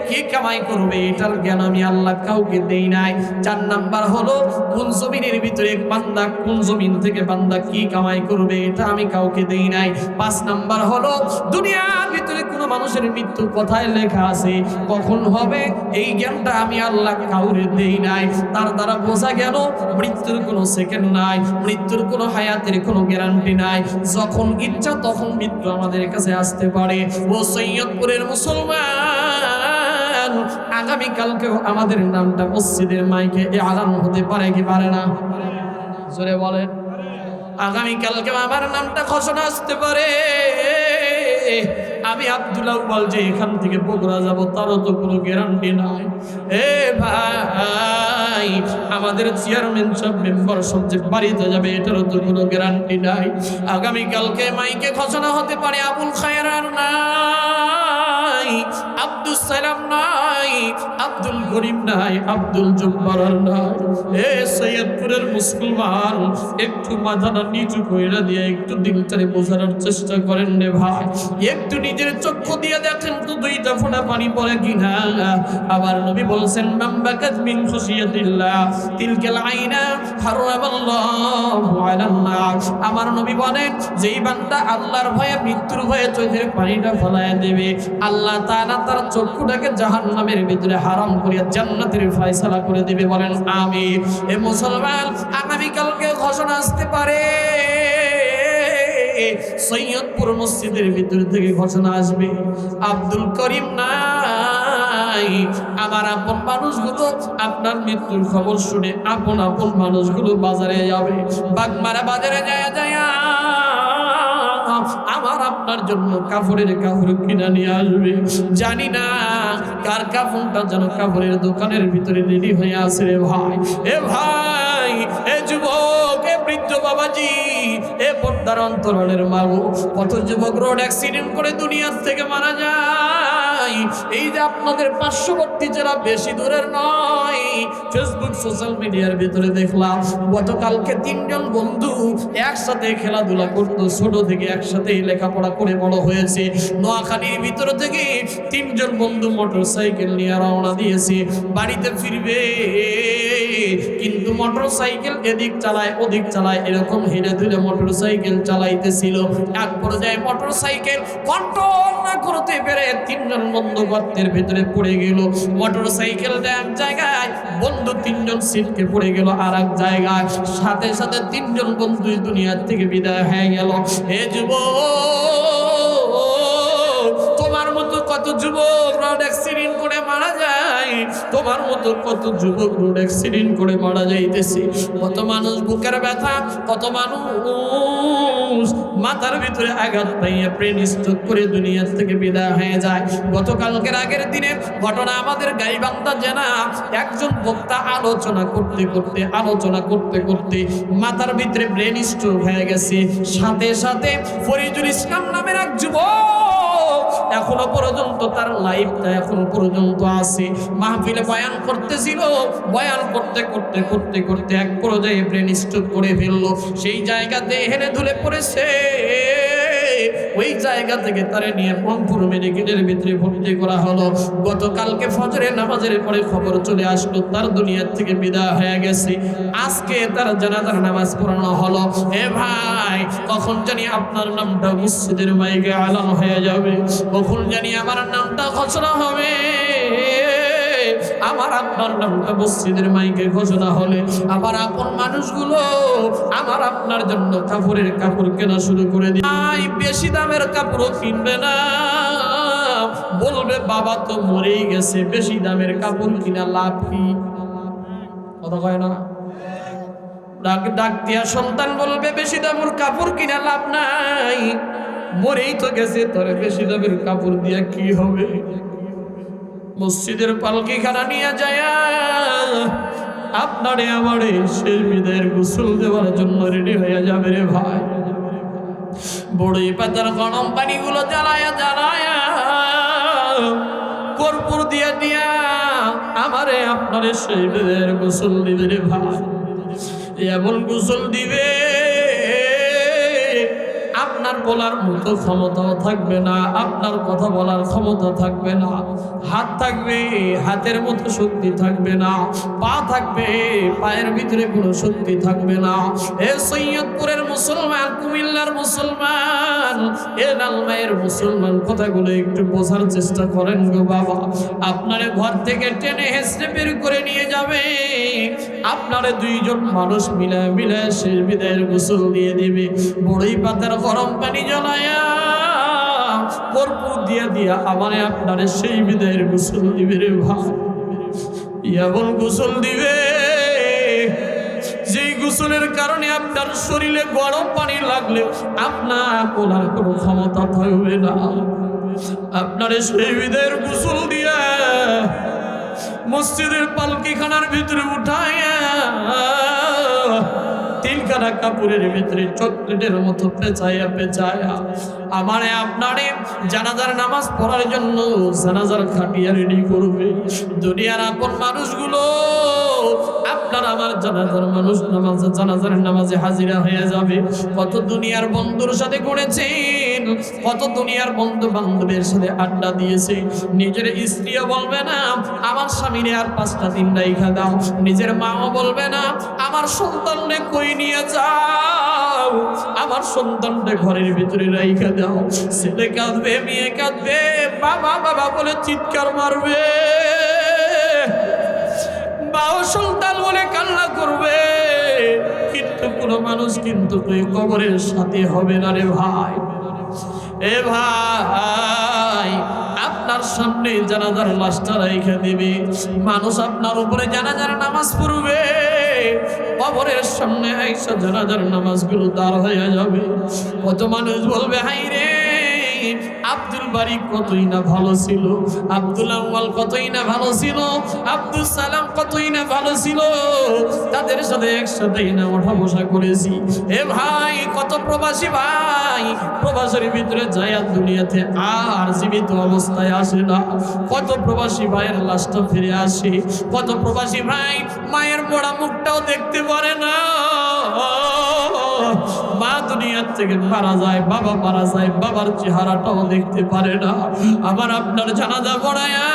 কি কামাই করবে, এটার জ্ঞান আমি আল্লাহ কাউকে দেই নাই। চার নাম্বার হলো কোন জমিনের ভিতরে বান্দা, কোন জমিন থেকে বান্দা কি কামাই করবে, এটা আমি কাউকে দেই নাই। পাঁচ নাম্বার হলো দুনিয়ার ভিতরে কোনো মানুষের মৃত্যু কোথায় লেখা আছে, কখন হবে, এই জ্ঞানটা আমি আল্লাহ কাউরে দেই নাই। তার দ্বারা বোঝা গেল মৃত্যুর কোনো সেকেন্ড নাই, মৃত্যুর কোনো হায়াতের কোনো গ্যারান্টি নাই, যখন ইচ্ছা তখন মৃত্যু আমাদের কাছে আসতে পারে। ও সৈয়দপুরের মুসলমান, আগামীকালকেও আমাদের নামটা মসজিদের মাইকে আলান হতে পারে কি পারে না? জোরে বলেন। আগামীকালকেও আমার নামটা ঘোষণা আসতে পারে। আমি আব্দুল্লাহ বল যে এখান থেকে বগুড়া যাব, তারও তো কোনো গ্যারান্টি নাই। এ ভাই, আমাদের চেয়ারম্যান সব মেম্বার সব যে বাড়িতে যাবে, এটারও তো কোনো গ্যারান্টি নাই। আগামীকালকে মাইকে ঘোষণা হতে পারে আবুল খায়রার নাই, আব্দুল সালাম নাই, আব্দুল করিম নাই, আব্দুল জব্বার নাই। এ সৈয়দপুরের মুসলমান, একটু মাথাটা নিচু কইরা দিয়ে একটু দিলটারে বোঝানোর চেষ্টা করেন রে ভাই, একটু নিজের চক্ষু দিয়ে দেখেন তো দুইটা ফোঁটা পানি পড়ে কিনা। আবার নবী বলছেন, মান বাকাত মিন খুশিয়াতিল্লাহ তিলকাল আইনা হারামাল্লাহু আলান নার। আমার নবী বলেন, যেই বান্দা আল্লাহর ভয়ে, মৃত্যুর ভয়ে চোখের পানিটা ফলায় দেবে, আল্লাহ তাআলা তার চক্ষুটাকে জাহান্নামের ভিতরে হারাম করিয়া জান্নাতের ফয়সালা করে দেবে। বলেন আমিন। এ মুসলমান, আগামীকালকে ঘোষণা আসতে পারে, সৈয়দপুর মসজিদের ভিতর থেকে ঘোষণা আসবে, আব্দুল করিম নাই। আমার আপন মানুষগুলো আপনার মৃত্যুর খবর শুনে আপন আপন মানুষগুলো বাজারে যাবে, বাগমারা বাজারে যায় আমার আপনার জন্য কাপড়ের কাপড় কিনা নিয়ে আসবে। জানি না কার কাপড়টা যেন কাপড়ের দোকানের ভিতরে রেডি হয়ে আসে রে ভাই। এ ভাই, এ যুবক, এ বৃদ্ধ বাবাজি, এ পর্দার অন্তরালের মাগো, কত যুবক রোড অ্যাক্সিডেন্ট করে দুনিয়ার থেকে মারা যায়। এই যে আপনাদের পার্শ্ববর্তী জেলা, বেশি দূরের নয়, ফেসবুক সোশ্যাল মিডিয়ার ভিতরে দেখলাম গতকালকে তিনজন বন্ধু একসাথে খেলাধুলা করতো, ছোট থেকে একসাথে লেখাপড়া করে বড় হয়েছে। নোয়াখালীর ভিতর থেকে তিনজন বন্ধু মোটর সাইকেল নিয়ে রওনা দিয়েছে, বাড়িতে ফিরবে, কিন্তু মোটর সাইকেল এদিক চালায় ওদিক চালায়, এরকম হেলে ধুলে মোটর সাইকেল চালাইতেছিল। এক পর্যায়ে মোটর সাইকেল কন্ট্রোল না করতে পেরে তিনজন বন্ধু গর্তের ভেতরে পড়ে গেল। মোটর সাইকেলটা এক জায়গায়, বন্ধু তিনজন সিটকে পড়ে গেল আর এক জায়গায়, সাথে সাথে তিনজন বন্ধু দুনিয়ার থেকে বিদায় হয়ে গেল। হে যুবক, তোমার মতো কত যুবক রোড অ্যাক্সিডেন্ট করে মারা যায়, তোমার মতো কত যুবক রোড অ্যাক্সিডেন্ট করে মারা যাইতেছে। কত মানুষ বুকের ব্যথা, কত মানুষ মাথার ভিতরে আঘাত পাইয়া ব্রেন স্ট্রোক করে দুনিয়া থেকে বিদায় হয়ে যায়। গতকালকের আগের দিনের ঘটনা আমাদের গাইবান্ধা জেলা, একজন বক্তা আলোচনা করতে করতে মাথার ভিতরে ব্রেন স্ট্রোক হয়ে গেছে। সাথে সাথে ফরিদুল ইসলাম নামের এক যুবক এখনো পর্যন্ত তার লাইফটা এখনো পর্যন্ত আছে। মাহফিলে বয়ান করতেছিল, বয়ান করতে করতে করতে করতে এক পর্যায়ে ব্রেন স্ট্রোক করে ফেললো। সেই জায়গাতে হেনে ধুলে পড়েছে। ওই জায়গা থেকে তারে নিয়ে রংপুর মেডিকেলের ভিতরে ভর্তি করা হলো। গতকালকে ফজরের নামাজের পরে খবর চলে আসলো তার দুনিয়া থেকে বিদায় হয়ে গেছে। আজকে তার জানাজার নামাজ পড়ানো হলো। এ ভাই, কখন জানি আপনার নামটা মসজিদের মাইকে আলান হয়ে যাবে, কখন জানি আমার নামটা ঘোষণা হবে। আমার আপনার নামটা মসজিদের মাইকে ঘোষণা হলে আমার আপন মানুষগুলো আমার আপনার জন্য কাপড়ের কাপড় কেনা শুরু করে দিই। বেশি দামের কাপড়ও কিনবে না, বলবে বাবা তো মরেই গেছে, বেশি দামের কাপড় কিনা লাভ কি? কথা কয় না? ডাক দিয়া সন্তান বলবে বেশি দামের কাপড় কিনা লাভ নাই, মরেই তো গেছে, তোরে বেশি দামের কাপড় দিয়া কি হবে? মসজিদের পালকি খানা নিয়ে যায় আপনারে আমারে শেষ বিদায়ের গোসল দেওয়ার জন্য রেডি হয়ে যাবে রে ভাই। বড়ই পাতার গরম পানিগুলো জ্বালায়া জ্বালায়া কর্পূর দিয়া দিয়া আমারে আপনারে শেষ বিদায়ের গোসল দিবে রে ভাই। এমন গোসল দিবে আপনার বলার মতো ক্ষমতাও থাকবে না, আপনার কথা বলার ক্ষমতা থাকবে না। হাত থাকবে, হাতের মতো শক্তি থাকবে না। পা থাকবে, পায়ের ভিতরে কোনো শক্তি থাকবে না। এ সৈয়দপুরের মুসলমান, কুমিল্লার মুসলমান, এ লালমাইয়ের মুসলমান, কথাগুলো একটু বোঝার চেষ্টা করেন গো বাবা। আপনারে ঘর থেকে টেনে হেঁচড়ে বের করে নিয়ে যাবে, আপনারে দুইজন মানুষ মিলায় মিলায় শেষ বিদায়ের গোসল দিয়ে দিবে। বড়ই পাতার গরম পানি জ্বালায়া কর্পূর দিয়া দিয়া আমারে আপনারে সেই বিদায়ের গোসল দিবে রে ভাই। এমন গোসল দিবে যেই গোসলের কারণে আপনার শরীরে গরম পানি লাগলে আপনার বলার কোনো ক্ষমতা থাকবে না। আপনারে সেই বিদায়ের গোসল দিয়া মসজিদের পালকিখানার ভিতরে উঠাইয়া তিনখানা কাপড়ের ভিতরে চকলেটের মতো পেঁচাইয়া পেঁচাইয়া আমারে আপনারে জানাজার নামাজ পড়ার জন্য জানাজার খাটিয়া রেডি করবে। দুনিয়ার আপন মানুষগুলো আপনার আমার জানাজার মানুষ জানাজার নামাজে হাজিরা হয়ে যাবে। কত দুনিয়ার বন্ধুর সাথে করেছেন, কত দুনিয়ার বন্ধু বান্ধবের সাথে আড্ডা দিয়েছে। নিজের স্ত্রীও বলবে না আমার স্বামীরে আর 5টা দিন রাইখা দাও, নিজের মাও বলবে না আমার সন্তানরে কই নিয়ে যাও, আমার সন্তানরে ঘরের ভিতরে রাইখা দাও। ছেলে কাঁদবে, মেয়ে কাঁদবে, বাবা বাবা বলে চিৎকার মারবে, বাবা সন্তান বলে কান্না করবে, কিন্তু কোনো মানুষ কিন্তু তুই কবরের সাথে হবে না রে ভাই। এ ভাই, আপনার সামনে জানাজার লাশটা রাইখা দিবে, মানুষ আপনার উপরে জানাজার নামাজ পড়বে, কবরের সামনে আইসা জানাজার নামাজগুলো দাঁড় হয়ে যাবে। কত মানুষ বলবে হাই রে আব্দুল বারি কতই না ভালো ছিল, আব্দুল আউয়াল কতই না ভালো ছিল, আব্দুল সালাম কতই না ভালো ছিল, তাদের সাথে একসাথেই না ওঠা বসা করেছি। এ ভাই, কত প্রবাসী ভাই প্রবাসের ভিতরে যায় দুনিয়াতে আর জীবিত অবস্থায় আসে না। কত প্রবাসী ভাইয়ের লাশটা ফিরে আসে, কত প্রবাসী ভাই মায়ের মোড়া মুখটাও দেখতে পারে না। মা দুনিয়ার থেকে মারা যায়, বাবা মারা যায়, বাবার চেহারাটাও দেখতে পারে না। আমার আপনার জানাজা পড়ায়া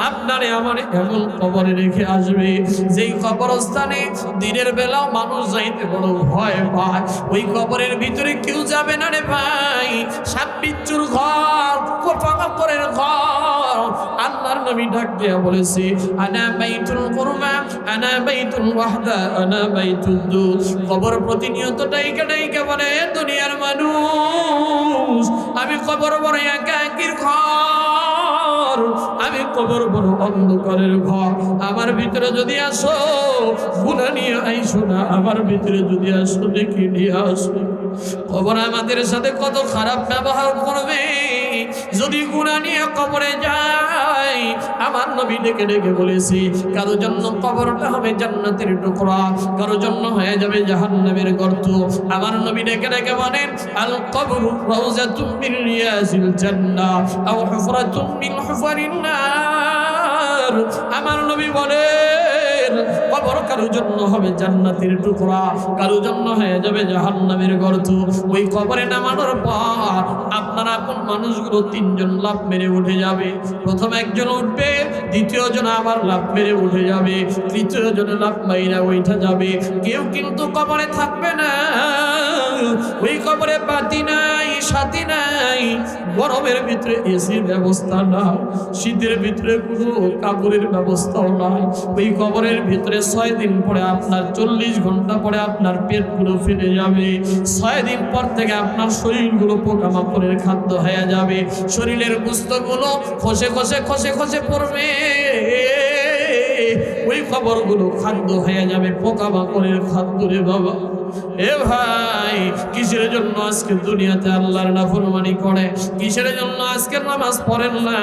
আপনারে আমার এমন কবরে রেখে আসবে যেই কবরস্থানে দিনের বেলাও মানুষ যাইতে বড় ভয় পায়। ওই কবরের ভিতরে কেউ যাবে না রে ভাই। সাপ বিচ্ছুর ঘর, পোকামাকড়ের ঘর। আল্লাহর নবী ডাক দিয়া বলেছে আনা বাইতুল কুরবা, আনা বাইতুল ওয়াহদা, আনা বাইতুদ দুর। কবর প্রতিনিয়ত ডাইকা ডাইকা বলে দুনিয়ার মানুষ আমি কবর বড় একাকির ঘর, আমি কবর বড় অন্ধকারের ঘর। আমার ভিতরে যদি আসো গুনাহ নিয়ে আইসো না, আমার ভিতরে যদি আসো দেখি নিয়ে আসো। কবর আমাদের সাথে কত খারাপ ব্যবহার করবে, যদি গুনাহ নিয়ে কবরে যায়, আমার নবী ডেকে ডেকে বলেছি, কারো জন্য কবরটা হবে জান্নাতের টুকরা, কারো জন্য হয়ে যাবে জাহান্নামের গর্ত। আমার নবী ডেকে ডেকে বলেন, আল কবরু রাউযাতুম মিন রিয়াজিল জান্নাহ আও হুফরাতুম মিন হুফারিন নার। আমার নবী বলেন, কবর কারো জন্য হবে জান্নাতের টুকরা, কারো জন্য হয়ে যাবে জাহান্নামের গর্ত। ওই কবরে নামানোর পর আপনার আপন মানুষগুলো তিনজন লাফ মেরে উঠে যাবে। প্রথম একজন উঠবে, দ্বিতীয় জন আবার লাফ মেরে উঠে যাবে, তৃতীয় জন লাফ মাইরা উঠে যাবে। কেউ কিন্তু কবরে থাকবে না। ওই কবরে বাতি নাই, সাথী নাই, গরমের ভিতরে এসির ব্যবস্থা নাই, শীতের ভিতরে কোনো কাপড়ের ব্যবস্থাও নাই। ওই কবরের ভিতরে 6 দিন পরে আপনার 40 ঘন্টা পরে আপনার পেটগুলো ফেটে যাবে। 6 দিন পর থেকে আপনার শরীরগুলো পোকামাকড়ের খাদ্য হয়ে যাবে। শরীরের গোস্তগুলো খসে খসে খসে খসে পড়বে। ওই খবরগুলো খাদ্য হয়ে যাবে, পোকামাকড়ের খাদ্য রে বাবা। এ ভাই, কিসের জন্য আজকে দুনিয়াতে আল্লাহর নাফরমানি করে? কিসের জন্য আজকে নামাজ পড়েন না?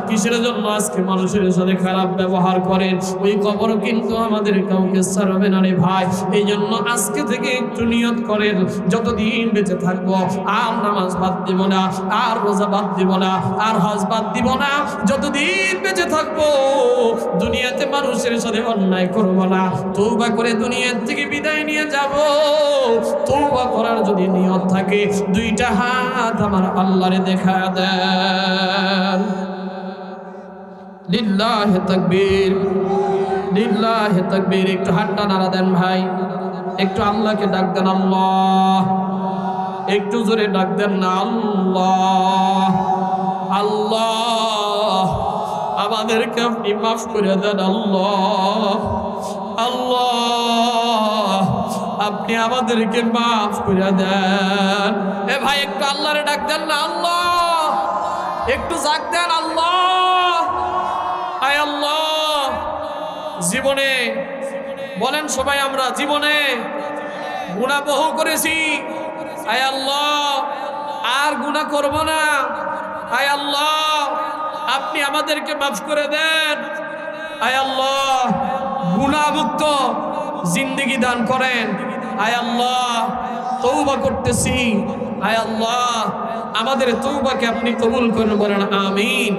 কিসের জন্য আজকে মানুষের সাথে খারাপ ব্যবহার করেন? ওই কবর কিন্তু আমাদের কাউকে ছাড়বে না রে ভাই। এই জন্য আজকে থেকে একটু নিয়ত করেন, যতদিন বেঁচে থাকবো আর নামাজ বাদ দিব না, আর রোজা বাদ দিব না, আর হজ বাদ দিব না। যতদিন বেঁচে থাকবো দুনিয়াতে মানুষের সাথে অন্যায় করবো না। তওবা করে দুনিয়া থেকে বিদায় নিয়ে যাব। তওবা করার যদি নিয়ত থাকে, 2টা হাত আমার আল্লাহরে দেখা দেন। লিল্লাহি তাকবীর, লিল্লাহি তাকবীর। একটু হাতটা নাড়া দেন ভাই, একটু আল্লাহকে ডাক দেন আল্লাহ, একটু জোরে ডাক দেন না আল্লাহ। আল্লাহ আমাদেরকে আপনি মাফ করে দেন আল্লাহ। আল্লাহ আপনি আমাদেরকে মাফ করে দেন। এ ভাই একটু আল্লাহরে ডাক দেন না আল্লাহ, একটু জাগ দেন আল্লাহ। আয় আল্লাহ, জীবনে বলেন সবাই, আমরা জীবনে গুনাহ বহু করেছি। আয় আল্লাহ আর গুনাহ করব না। আয় আল্লাহ আপনি আমাদেরকে মাফ করে দেন। আয় আল্লাহ গুনাহমুক্ত জিন্দেগি দান করেন। আয় আল্লাহ তওবা করতেছি। আয় আল্লাহ আমাদের তওবাকে আপনি কবুল করুন, বলেন আমিন।